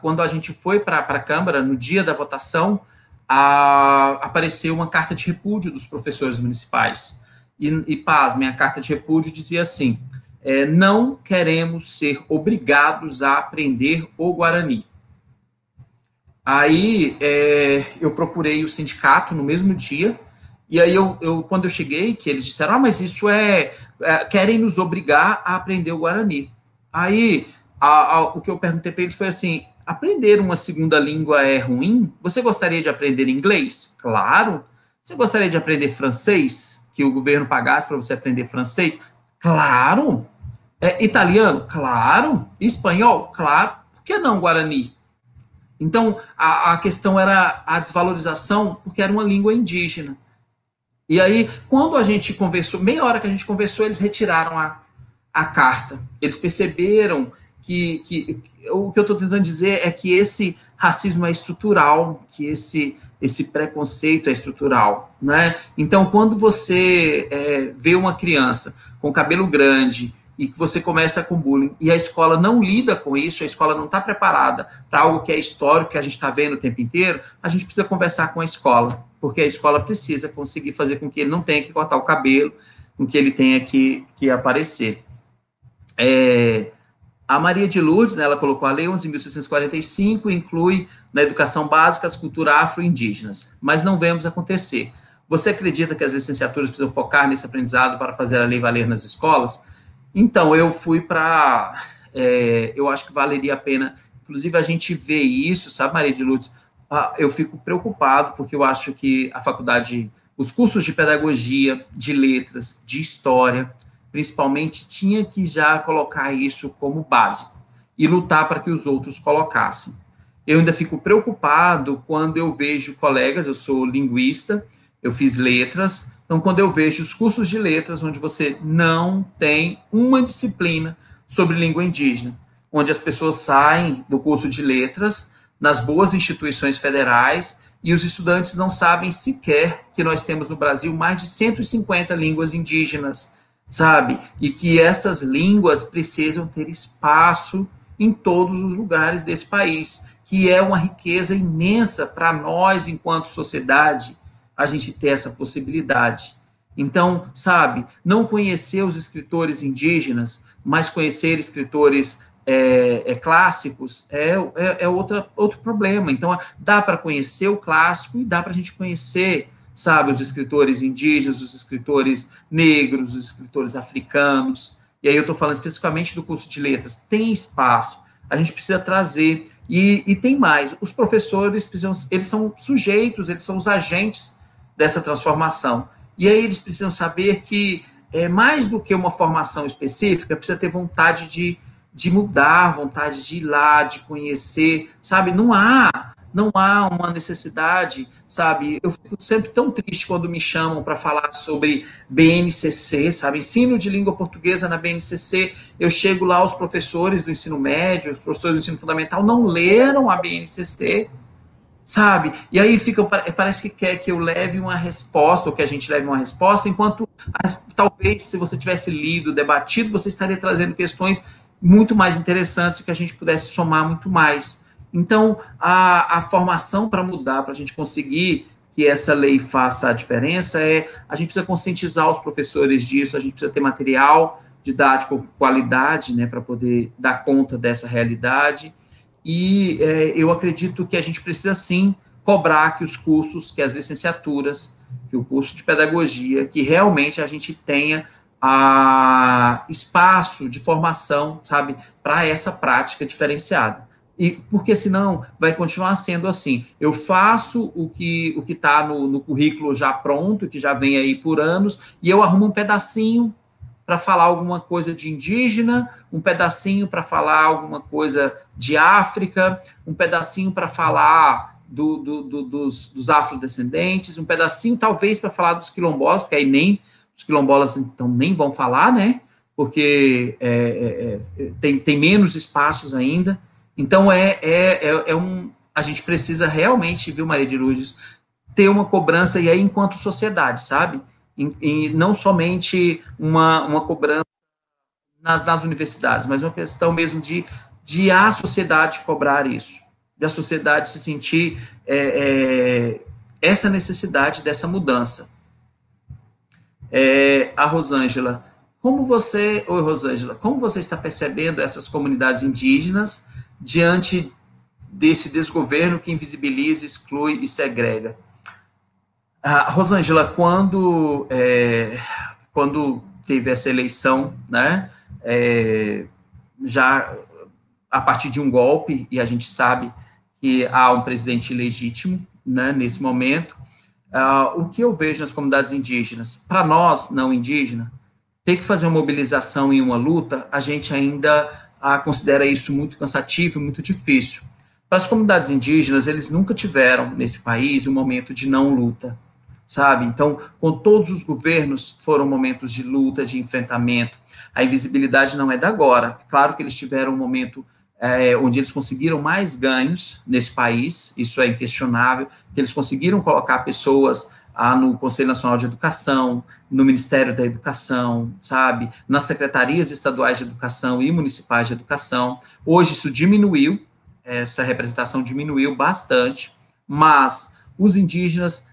quando a gente foi para a Câmara, no dia da votação, apareceu uma carta de repúdio dos professores municipais. E pasmem, a carta de repúdio dizia assim: não queremos ser obrigados a aprender o Guarani. Aí eu procurei o sindicato no mesmo dia, e aí quando eu cheguei, que eles disseram, mas isso querem nos obrigar a aprender o Guarani. Aí o que eu perguntei para eles foi assim: aprender uma segunda língua é ruim? Você gostaria de aprender inglês? Claro. Você gostaria de aprender francês? Que o governo pagasse para você aprender francês? Claro. Italiano? Claro. Espanhol? Claro. Por que não Guarani? Então, a questão era a desvalorização, porque era uma língua indígena. E aí, quando a gente conversou, meia hora que a gente conversou, eles retiraram a carta. Eles perceberam que o que eu estou tentando dizer é que esse racismo é estrutural, que esse preconceito é estrutural, né? Então, quando você vê uma criança com cabelo grande e que você começa com bullying e a escola não lida com isso, a escola não está preparada para algo que é histórico, que a gente está vendo o tempo inteiro, a gente precisa conversar com a escola, porque a escola precisa conseguir fazer com que ele não tenha que cortar o cabelo, com que ele tenha que aparecer. A Maria de Lourdes, né, ela colocou a Lei 11.645, inclui na educação básica as culturas afro-indígenas, mas não vemos acontecer. Você acredita que as licenciaturas precisam focar nesse aprendizado para fazer a lei valer nas escolas? Então, eu fui para... eu acho que valeria a pena, inclusive a gente vê isso, sabe, Maria de Lourdes? Eu fico preocupado, porque eu acho que a faculdade, os cursos de pedagogia, de letras, de história, principalmente, tinha que já colocar isso como básico e lutar para que os outros colocassem. Eu ainda fico preocupado quando eu vejo colegas, eu sou linguista, eu fiz letras, então quando eu vejo os cursos de letras onde você não tem uma disciplina sobre língua indígena, onde as pessoas saem do curso de letras nas boas instituições federais e os estudantes não sabem sequer que nós temos no Brasil mais de 150 línguas indígenas, sabe? E que essas línguas precisam ter espaço em todos os lugares desse país, que é uma riqueza imensa para nós, enquanto sociedade, a gente ter essa possibilidade. Então, sabe, não conhecer os escritores indígenas, mas conhecer escritores clássicos é outro problema. Então, dá para conhecer o clássico e dá para a gente conhecer, sabe, os escritores indígenas, os escritores negros, os escritores africanos. E aí eu estou falando especificamente do curso de letras. Tem espaço, a gente precisa trazer. E tem mais, os professores eles são sujeitos, eles são os agentes dessa transformação. E aí eles precisam saber que, mais do que uma formação específica, precisa ter vontade de mudar, vontade de ir lá, de conhecer, sabe? Não há não há uma necessidade, sabe? Eu fico sempre tão triste quando me chamam para falar sobre BNCC, sabe? Ensino de língua portuguesa na BNCC. Eu chego lá, os professores do ensino médio, os professores do ensino fundamental não leram a BNCC, sabe? E aí parece que quer que eu leve uma resposta, ou que a gente leve uma resposta, enquanto talvez se você tivesse lido, debatido, você estaria trazendo questões muito mais interessantes que a gente pudesse somar muito mais. Então, a formação para mudar, para a gente conseguir que essa lei faça a diferença, a gente precisa conscientizar os professores disso, a gente precisa ter material didático com qualidade, né, para poder dar conta dessa realidade. E eu acredito que a gente precisa, sim, cobrar que os cursos, que as licenciaturas, que o curso de pedagogia, que realmente a gente tenha espaço de formação, sabe, para essa prática diferenciada. E porque senão vai continuar sendo assim. Eu faço o que está no currículo já pronto, que já vem aí por anos, e eu arrumo um pedacinho para falar alguma coisa de indígena, um pedacinho para falar alguma coisa de África, um pedacinho para falar dos afrodescendentes, um pedacinho talvez para falar dos quilombolas, porque aí nem os quilombolas então nem vão falar, né? Porque tem menos espaços ainda. Então a gente precisa realmente, viu, Maria de Lourdes, ter uma cobrança, e aí enquanto sociedade, sabe? E não somente uma cobrança nas universidades, mas uma questão mesmo de a sociedade cobrar isso, de a sociedade se sentir essa necessidade dessa mudança. A Rosângela, como você está percebendo essas comunidades indígenas diante desse desgoverno que invisibiliza, exclui e segrega? Rosângela, quando teve essa eleição, né, já a partir de um golpe, e a gente sabe que há um presidente ilegítimo, né, nesse momento, o que eu vejo nas comunidades indígenas, para nós, não indígenas, ter que fazer uma mobilização e uma luta, a gente ainda considera isso muito cansativo e muito difícil. Para as comunidades indígenas, eles nunca tiveram, nesse país, um momento de não luta, sabe? Então, com todos os governos, foram momentos de luta, de enfrentamento. A invisibilidade não é da agora. Claro que eles tiveram um momento onde eles conseguiram mais ganhos nesse país, isso é inquestionável, que eles conseguiram colocar pessoas no Conselho Nacional de Educação, no Ministério da Educação, sabe? Nas secretarias estaduais de educação e municipais de educação. Hoje isso diminuiu, essa representação diminuiu bastante, mas os indígenas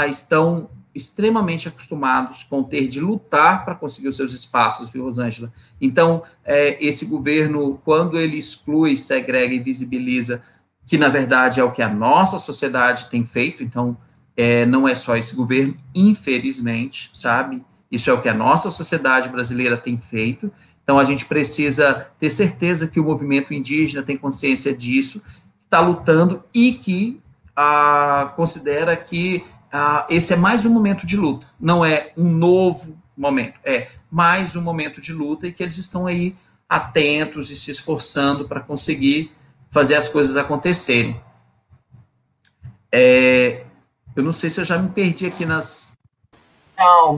estão extremamente acostumados com ter de lutar para conseguir os seus espaços, viu, Rosângela? Então, esse governo, quando ele exclui, segrega e visibiliza, que na verdade é o que a nossa sociedade tem feito, então não é só esse governo, infelizmente, sabe? Isso é o que a nossa sociedade brasileira tem feito, então a gente precisa ter certeza que o movimento indígena tem consciência disso, está lutando e que considera que esse é mais um momento de luta, não é um novo momento, é mais um momento de luta e que eles estão aí atentos e se esforçando para conseguir fazer as coisas acontecerem. Eu não sei se eu já me perdi aqui nas... Não,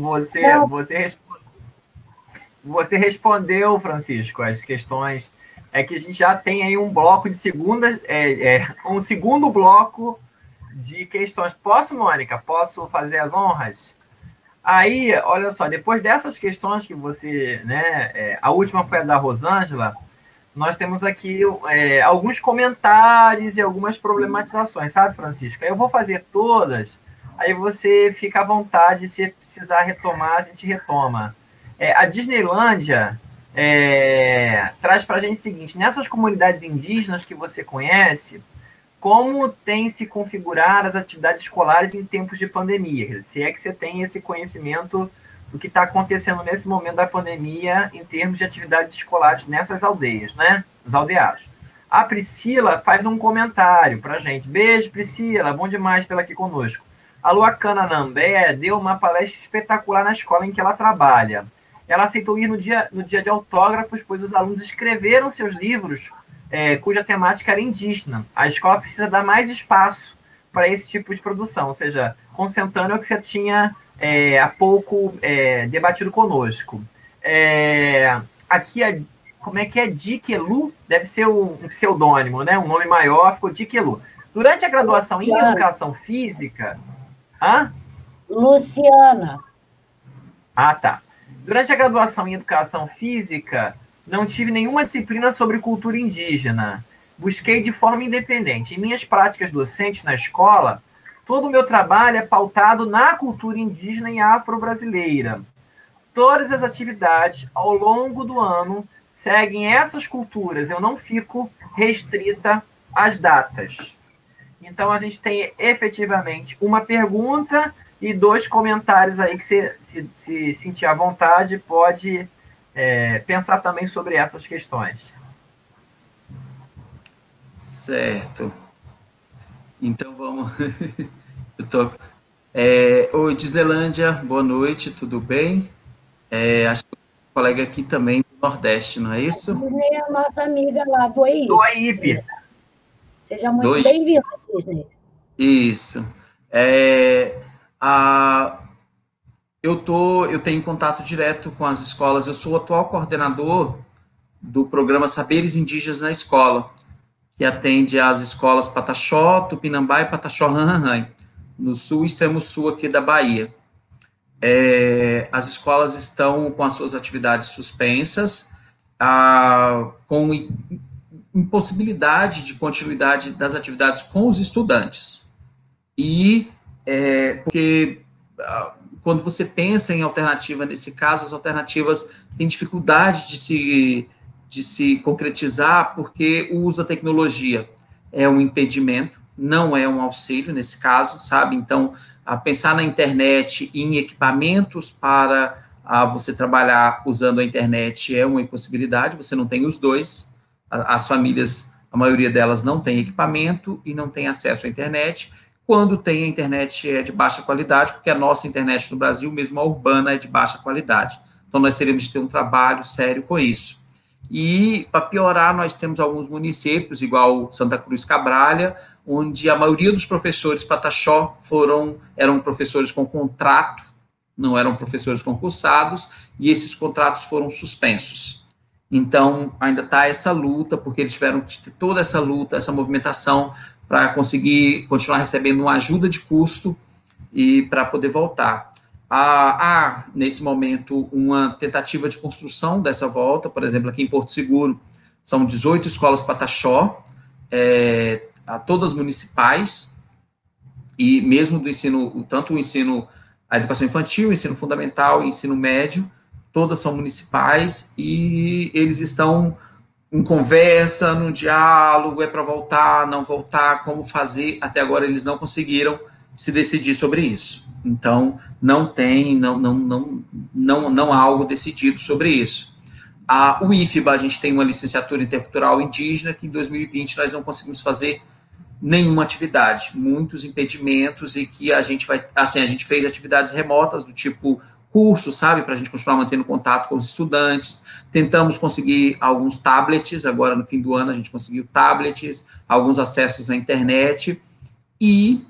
você respondeu, Francisco, as questões. É que a gente já tem aí um bloco de um segundo bloco de questões. Posso, Mônica? Posso fazer as honras? Aí, olha só, depois dessas questões que você, né, a última foi a da Rosângela, nós temos aqui alguns comentários e algumas problematizações, sabe, Francisco? Aí eu vou fazer todas, aí você fica à vontade, se precisar retomar, a gente retoma. A Disneylândia traz para a gente o seguinte: nessas comunidades indígenas que você conhece, como tem se configurar as atividades escolares em tempos de pandemia? Se é que você tem esse conhecimento do que está acontecendo nesse momento da pandemia em termos de atividades escolares nessas aldeias, né? Os aldeados. A Priscila faz um comentário para a gente. Beijo, Priscila, bom demais tê-la aqui conosco. A Luacana Nambé deu uma palestra espetacular na escola em que ela trabalha. Ela aceitou ir no dia de autógrafos, pois os alunos escreveram seus livros cuja temática era indígena. A escola precisa dar mais espaço para esse tipo de produção, ou seja, concentrando o que você tinha há pouco debatido conosco. Aqui, como é que é? Dikelu? Deve ser um pseudônimo, né? Um nome maior, ficou Dikelu. Durante a graduação em Educação Física... Hã? Luciana. Ah, tá. Durante a graduação em Educação Física, não tive nenhuma disciplina sobre cultura indígena. Busquei de forma independente. Em minhas práticas docentes na escola, todo o meu trabalho é pautado na cultura indígena e afro-brasileira. Todas as atividades, ao longo do ano, seguem essas culturas. Eu não fico restrita às datas. Então, a gente tem efetivamente uma pergunta e 2 comentários aí que você, se sentir à vontade, pode pensar também sobre essas questões. Certo. Então, vamos... Oi, Disneylândia, boa noite, tudo bem? Acho que o colega aqui também do Nordeste, não é isso? A Disney é a nossa amiga lá do AIP. Do AIP. Seja muito bem-vinda, Disney. Isso. Eu tenho contato direto com as escolas. Eu sou o atual coordenador do programa Saberes Indígenas na Escola, que atende às escolas Pataxó, Tupinambá e Pataxó-Ranhanhai, no sul e extremo sul aqui da Bahia. As escolas estão com as suas atividades suspensas, com impossibilidade de continuidade das atividades com os estudantes. E porque quando você pensa em alternativa, nesse caso, as alternativas têm dificuldade de se concretizar, porque o uso da tecnologia é um impedimento, não é um auxílio nesse caso, sabe? Então, pensar na internet e em equipamentos para você trabalhar usando a internet é uma impossibilidade, você não tem os dois. As famílias, a maioria delas não tem equipamento e não tem acesso à internet. Quando tem, a internet é de baixa qualidade, porque a nossa internet no Brasil, mesmo a urbana, é de baixa qualidade. Então, nós teríamos de ter um trabalho sério com isso. E, para piorar, nós temos alguns municípios, igual Santa Cruz Cabralha, onde a maioria dos professores Pataxó eram professores com contrato, não eram professores concursados, e esses contratos foram suspensos. Então, ainda está essa luta, porque eles tiveram que ter toda essa luta, essa movimentação, para conseguir continuar recebendo uma ajuda de custo e para poder voltar. Há, nesse momento, uma tentativa de construção dessa volta, por exemplo, aqui em Porto Seguro, são 18 escolas Pataxó, todas municipais, e mesmo do ensino, tanto o ensino, a educação infantil, o ensino fundamental e ensino médio, todas são municipais, e eles estão em conversa, no diálogo, para voltar, não voltar, como fazer. Até agora eles não conseguiram se decidir sobre isso. Então, não há algo decidido sobre isso. O IFBA, a gente tem uma licenciatura intercultural indígena, que em 2020 nós não conseguimos fazer nenhuma atividade, muitos impedimentos, e que a gente fez atividades remotas do tipo curso, sabe, para a gente continuar mantendo contato com os estudantes. Tentamos conseguir alguns tablets, agora no fim do ano a gente conseguiu tablets, alguns acessos à internet, e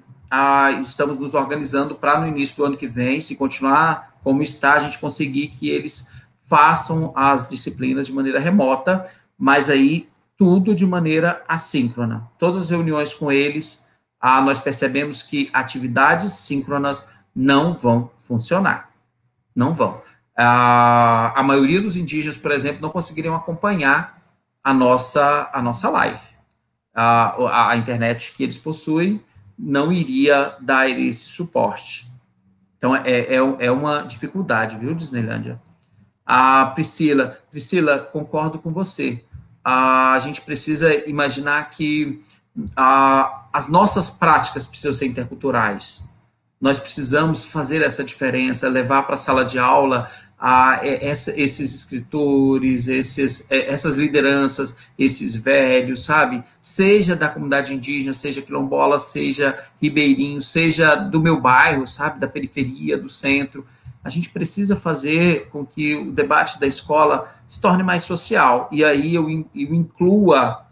estamos nos organizando para no início do ano que vem, se continuar como está, a gente conseguir que eles façam as disciplinas de maneira remota, mas aí tudo de maneira assíncrona. Todas as reuniões com eles, nós percebemos que atividades síncronas não vão funcionar. Não vão. A maioria dos indígenas, por exemplo, não conseguiriam acompanhar a nossa live. A internet que eles possuem não iria dar esse suporte. Então, é uma dificuldade, viu, Disneylândia? Priscila, concordo com você. A gente precisa imaginar que as nossas práticas precisam ser interculturais. Nós precisamos fazer essa diferença, levar para a sala de aula esses escritores, essas lideranças, esses velhos, sabe? Seja da comunidade indígena, seja quilombola, seja ribeirinho, seja do meu bairro, sabe? Da periferia, do centro. A gente precisa fazer com que o debate da escola se torne mais social. E aí eu inclua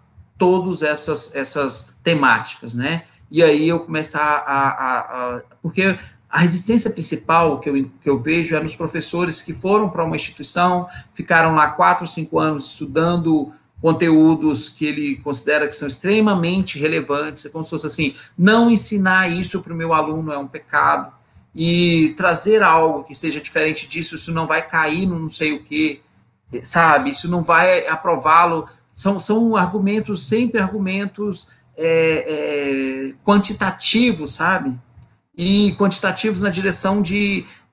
todas essas temáticas, né? E aí eu começar porque a resistência principal que eu vejo é nos professores que foram para uma instituição, ficaram lá 4 ou 5 anos estudando conteúdos que ele considera que são extremamente relevantes, é como se fosse assim, não ensinar isso para o meu aluno é um pecado, e trazer algo que seja diferente disso, isso não vai cair no não sei o quê, sabe? Isso não vai aprová-lo. São argumentos, sempre argumentos quantitativos, sabe? E quantitativos na direção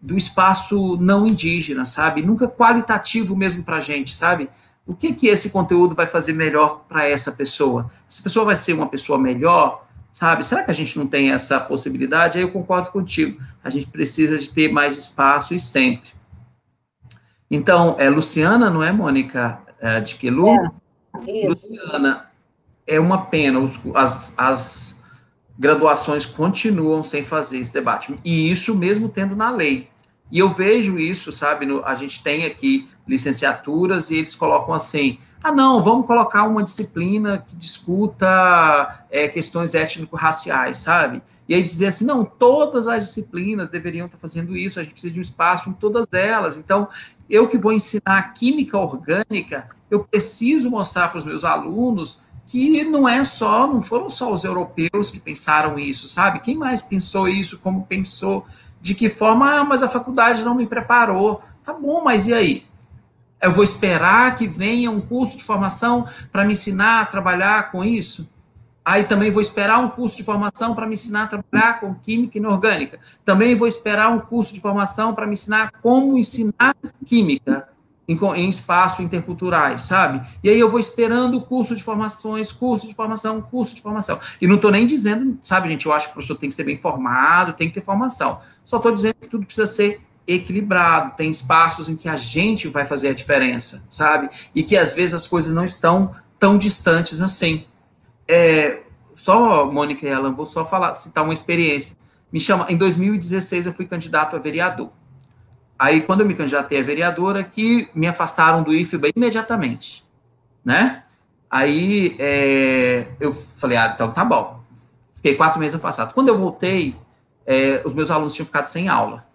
do espaço não indígena, sabe? Nunca qualitativo mesmo para a gente, sabe? O que esse conteúdo vai fazer melhor para essa pessoa? Essa pessoa vai ser uma pessoa melhor, sabe? Será que a gente não tem essa possibilidade? Aí eu concordo contigo. A gente precisa de ter mais espaço e sempre. Então, Luciana, não é, Mônica, de Quelu? Luciana, é uma pena, as graduações continuam sem fazer esse debate, e isso mesmo tendo na lei. E eu vejo isso, sabe, a gente tem aqui licenciaturas e eles colocam assim, não, vamos colocar uma disciplina que discuta questões étnico-raciais, sabe? E aí dizer assim, não, todas as disciplinas deveriam estar fazendo isso, a gente precisa de um espaço em todas elas. Então, eu que vou ensinar química orgânica, eu preciso mostrar para os meus alunos que não foram só os europeus que pensaram isso, sabe? Quem mais pensou isso, como pensou, de que forma, mas a faculdade não me preparou. Tá bom, mas e aí? Eu vou esperar que venha um curso de formação para me ensinar a trabalhar com isso? Aí também vou esperar um curso de formação para me ensinar a trabalhar com química inorgânica. Também vou esperar um curso de formação para me ensinar como ensinar química em espaços interculturais, sabe? E aí eu vou esperando curso de formações, curso de formação. E não estou nem dizendo, sabe, gente, eu acho que o professor tem que ser bem formado, tem que ter formação. Só estou dizendo que tudo precisa ser equilibrado, tem espaços em que a gente vai fazer a diferença, sabe? E que às vezes as coisas não estão tão distantes assim. Só, Mônica e Alan, vou só citar uma experiência. Em 2016 eu fui candidato a vereador. Aí, quando eu me candidatei a vereadora, que me afastaram do IFBA imediatamente, né? Aí, eu falei, então tá bom. Fiquei 4 meses afastado. Quando eu voltei, os meus alunos tinham ficado sem aula.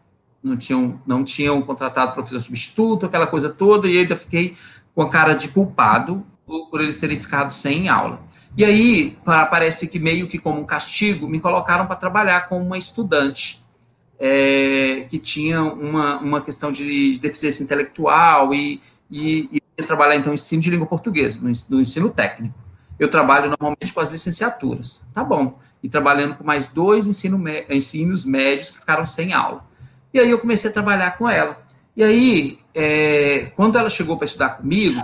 Não tinham contratado professor substituto, aquela coisa toda, e ainda fiquei com a cara de culpado por eles terem ficado sem aula. E aí, parece que meio que como um castigo, me colocaram para trabalhar com uma estudante que tinha uma questão de deficiência intelectual e trabalhar, então, ensino de língua portuguesa, no ensino técnico. Eu trabalho normalmente com as licenciaturas, tá bom. E trabalhando com mais 2 ensinos médios que ficaram sem aula. E aí eu comecei a trabalhar com ela. E aí, quando ela chegou para estudar comigo,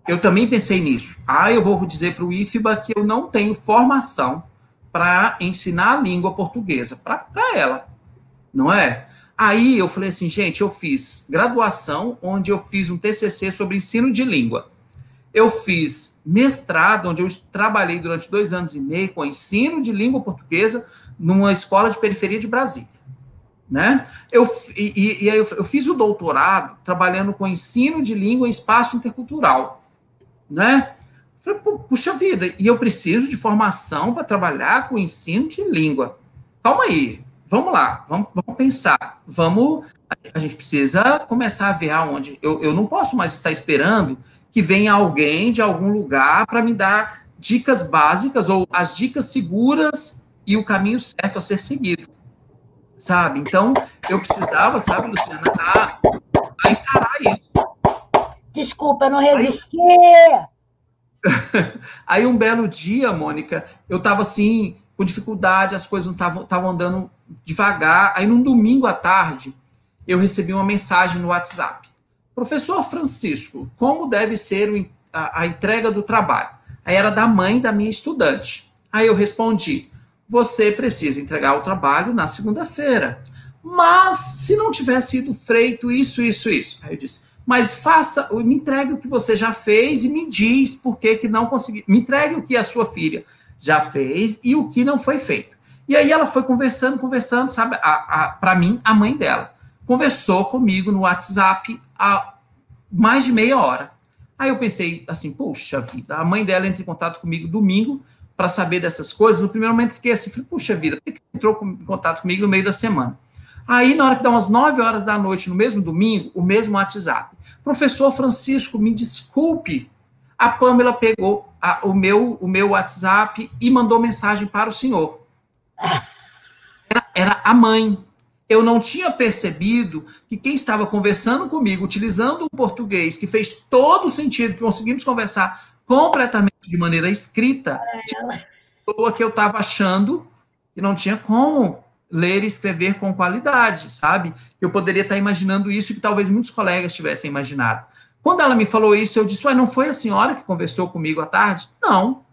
eu também pensei nisso. Eu vou dizer para o IFBA que eu não tenho formação para ensinar a língua portuguesa para ela, não é? Aí eu falei assim, gente, eu fiz graduação, onde eu fiz um TCC sobre ensino de língua. Eu fiz mestrado, onde eu trabalhei durante 2 anos e meio com ensino de língua portuguesa numa escola de periferia de Brasília, né? E aí eu fiz o doutorado trabalhando com ensino de língua em espaço intercultural, né? Falei, puxa vida, e eu preciso de formação para trabalhar com ensino de língua. Calma aí, vamos lá, vamos pensar, a gente precisa começar a ver aonde, eu não posso mais estar esperando que venha alguém de algum lugar para me dar dicas básicas ou as dicas seguras e o caminho certo a ser seguido, sabe? Então, eu precisava, sabe, Luciana, a encarar isso. Desculpa, eu não resisti. Aí um belo dia, Mônica, eu estava assim, com dificuldade, as coisas não estavam andando devagar. Aí num domingo à tarde, eu recebi uma mensagem no WhatsApp. Professor Francisco, como deve ser a entrega do trabalho? Aí era da mãe da minha estudante. Aí eu respondi, você precisa entregar o trabalho na segunda-feira. Mas se não tiver sido feito isso. Aí eu disse, mas me entregue o que você já fez e me diz por que não consegui. Me entregue o que a sua filha já fez e o que não foi feito. E aí ela foi conversando, sabe, para mim, a mãe dela. Conversou comigo no WhatsApp há mais de meia hora. Aí eu pensei assim, puxa vida, a mãe dela entra em contato comigo domingo para saber dessas coisas. No primeiro momento fiquei assim, falei, puxa vida, por que entrou em contato comigo no meio da semana? Aí, na hora que dá umas 9 horas da noite, no mesmo domingo, o mesmo WhatsApp. Professor Francisco, me desculpe, a Pamela pegou o meu WhatsApp e mandou mensagem para o senhor. Era a mãe. Eu não tinha percebido que quem estava conversando comigo, utilizando o português, que fez todo o sentido, que conseguimos conversar completamente de maneira escrita, pessoa que eu estava achando que não tinha como ler e escrever com qualidade, sabe? Eu poderia estar imaginando isso e que talvez muitos colegas tivessem imaginado. Quando ela me falou isso, eu disse, ué, não foi a senhora que conversou comigo à tarde? Não.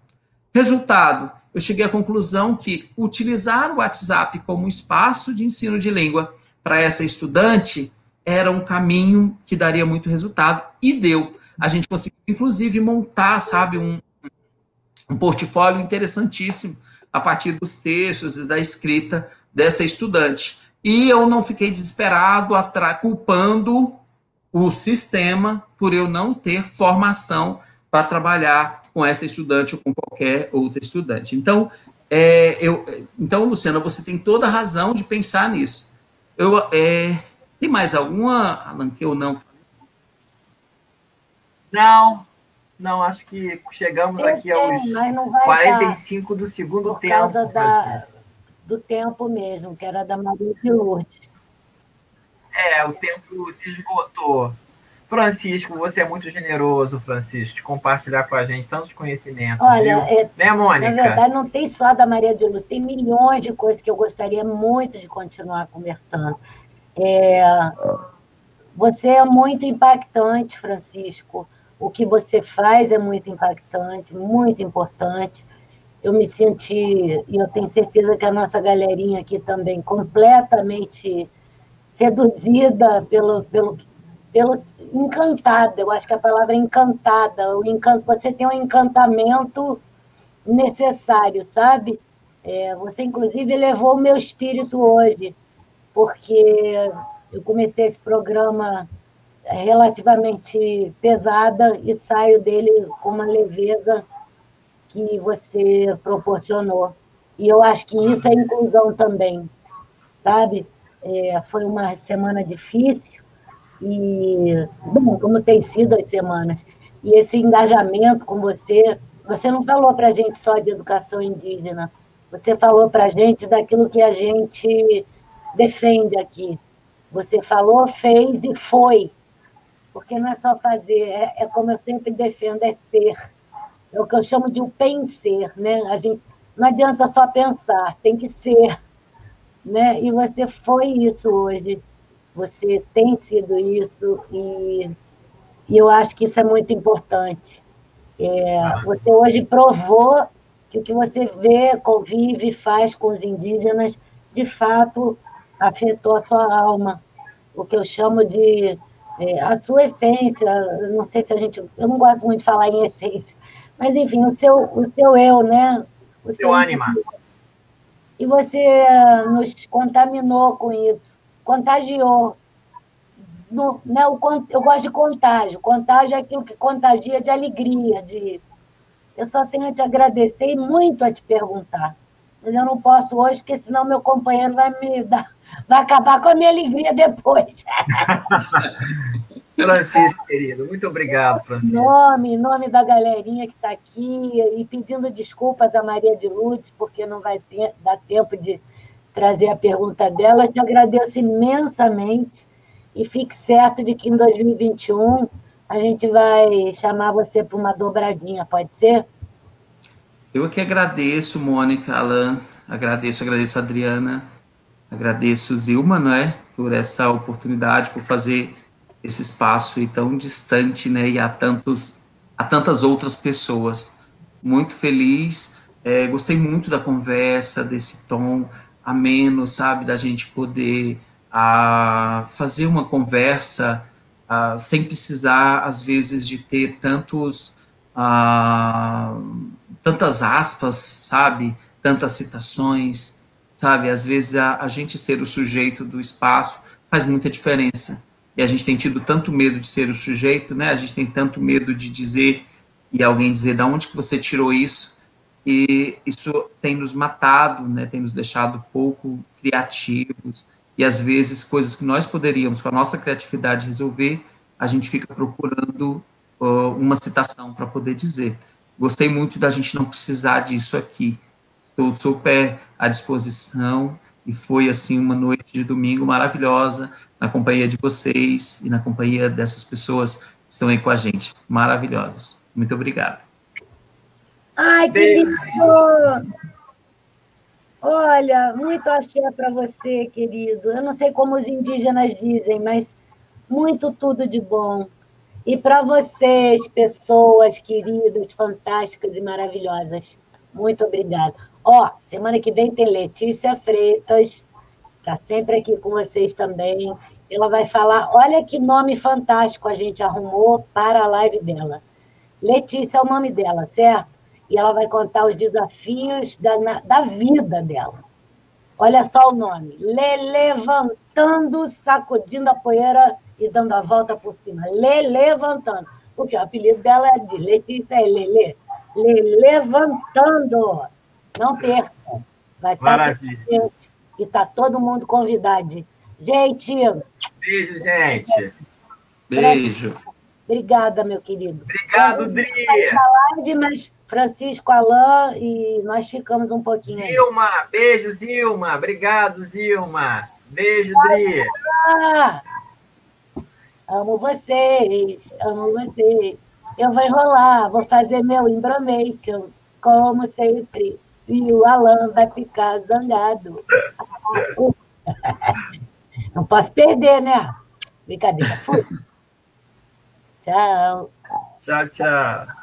Resultado, eu cheguei à conclusão que utilizar o WhatsApp como espaço de ensino de língua para essa estudante era um caminho que daria muito resultado, e deu. A gente conseguiu, inclusive, montar, sabe, um portfólio interessantíssimo a partir dos textos e da escrita dessa estudante. E eu não fiquei desesperado, culpando o sistema por eu não ter formação para trabalhar com essa estudante ou com qualquer outra estudante. Então, então, Luciana, você tem toda a razão de pensar nisso. Tem mais alguma, Alan, que eu não falei? Não, acho que chegamos aqui aos 45 do segundo tempo. Por causa do tempo mesmo, que era da Maria de Lourdes. O tempo se esgotou. Francisco, você é muito generoso, Francisco, de compartilhar com a gente tantos conhecimentos. Olha, né, Mônica? Na verdade, não tem só da Maria de Lourdes, tem milhões de coisas que eu gostaria muito de continuar conversando. Você é muito impactante, Francisco. O que você faz é muito impactante, muito importante. Eu me senti, e eu tenho certeza que a nossa galerinha aqui também, completamente seduzida pelo encantada. Eu acho que a palavra é encantada. Você tem um encantamento necessário, sabe? Você, inclusive, elevou o meu espírito hoje, porque eu comecei esse programa relativamente pesada e saio dele com uma leveza que você proporcionou. E eu acho que isso é inclusão também, sabe? Foi uma semana difícil, e, bom, como tem sido as semanas, e esse engajamento com você não falou para a gente só de educação indígena, você falou para a gente daquilo que a gente defende aqui. Você falou, fez e foi. Porque não é só fazer, é como eu sempre defendo, é ser. É o que eu chamo de o penser, né? Não adianta só pensar, tem que ser. Né? E você foi isso hoje. Você tem sido isso, e eu acho que isso é muito importante. Você hoje provou que o que você vê, convive, faz com os indígenas, de fato, afetou a sua alma. O que eu chamo de a sua essência. Não sei se eu não gosto muito de falar em essência, mas, enfim, o seu eu, né? O seu ânima. E você nos contaminou com isso, contagiou. Eu gosto de contágio. Contágio é aquilo que contagia de alegria. Eu só tenho a te agradecer e muito a te perguntar. Mas eu não posso hoje, porque senão meu companheiro vai acabar com a minha alegria depois. Francisco, querido, muito obrigado, Francisco. Em nome da galerinha que está aqui, e pedindo desculpas a Maria de Lourdes, porque não vai dar tempo de trazer a pergunta dela. Eu te agradeço imensamente, e fique certo de que em 2021 a gente vai chamar você para uma dobradinha, pode ser? Eu que agradeço, Mônica, Alan, agradeço a Adriana, agradeço Zilma, não é, por essa oportunidade, por fazer esse espaço aí tão distante, né, e a tantas outras pessoas. Muito feliz, gostei muito da conversa, desse tom ameno, sabe, da gente poder fazer uma conversa sem precisar, às vezes, de ter tantas aspas, sabe, tantas citações, sabe, às vezes a gente ser o sujeito do espaço faz muita diferença. e a gente tem tido tanto medo de ser o sujeito, né? A gente tem tanto medo de dizer, e alguém dizer, da onde que você tirou isso? E isso tem nos matado, né? Tem nos deixado pouco criativos, e às vezes coisas que nós poderíamos, com a nossa criatividade, resolver, a gente fica procurando uma citação para poder dizer. Gostei muito da gente não precisar disso aqui. Estou super à disposição, e foi, assim, uma noite de domingo maravilhosa, na companhia de vocês e na companhia dessas pessoas que estão aí com a gente. Maravilhosas. Muito obrigado. Ai, que lindo! Olha, muito axé para você, querido. Eu não sei como os indígenas dizem, mas muito tudo de bom. E para vocês, pessoas queridas, fantásticas e maravilhosas, muito obrigada. Ó, semana que vem tem Letícia Freitas, está sempre aqui com vocês também. Ela vai falar, olha que nome fantástico a gente arrumou para a live dela. Letícia é o nome dela, certo? E ela vai contar os desafios da vida dela. Olha só o nome. Levantando, sacudindo a poeira e dando a volta por cima. Levantando. Porque o apelido dela é de Letícia, é Lelê. Levantando. Não perca. Vai estar com a gente. E está todo mundo convidado. Gente. Beijo, gente. Beijo. Obrigada, meu querido. Obrigado, Dri. Live, mas Francisco, Alain, e nós ficamos um pouquinho aí. Zilma, beijo, Zilma. Obrigado, Zilma. Beijo, Dri. Amo vocês, amo vocês. Eu vou enrolar, vou fazer meu embromation, como sempre. E o Alain vai ficar zangado. Não posso perder, né? Brincadeira. Fui. Tchau. Tchau, tchau.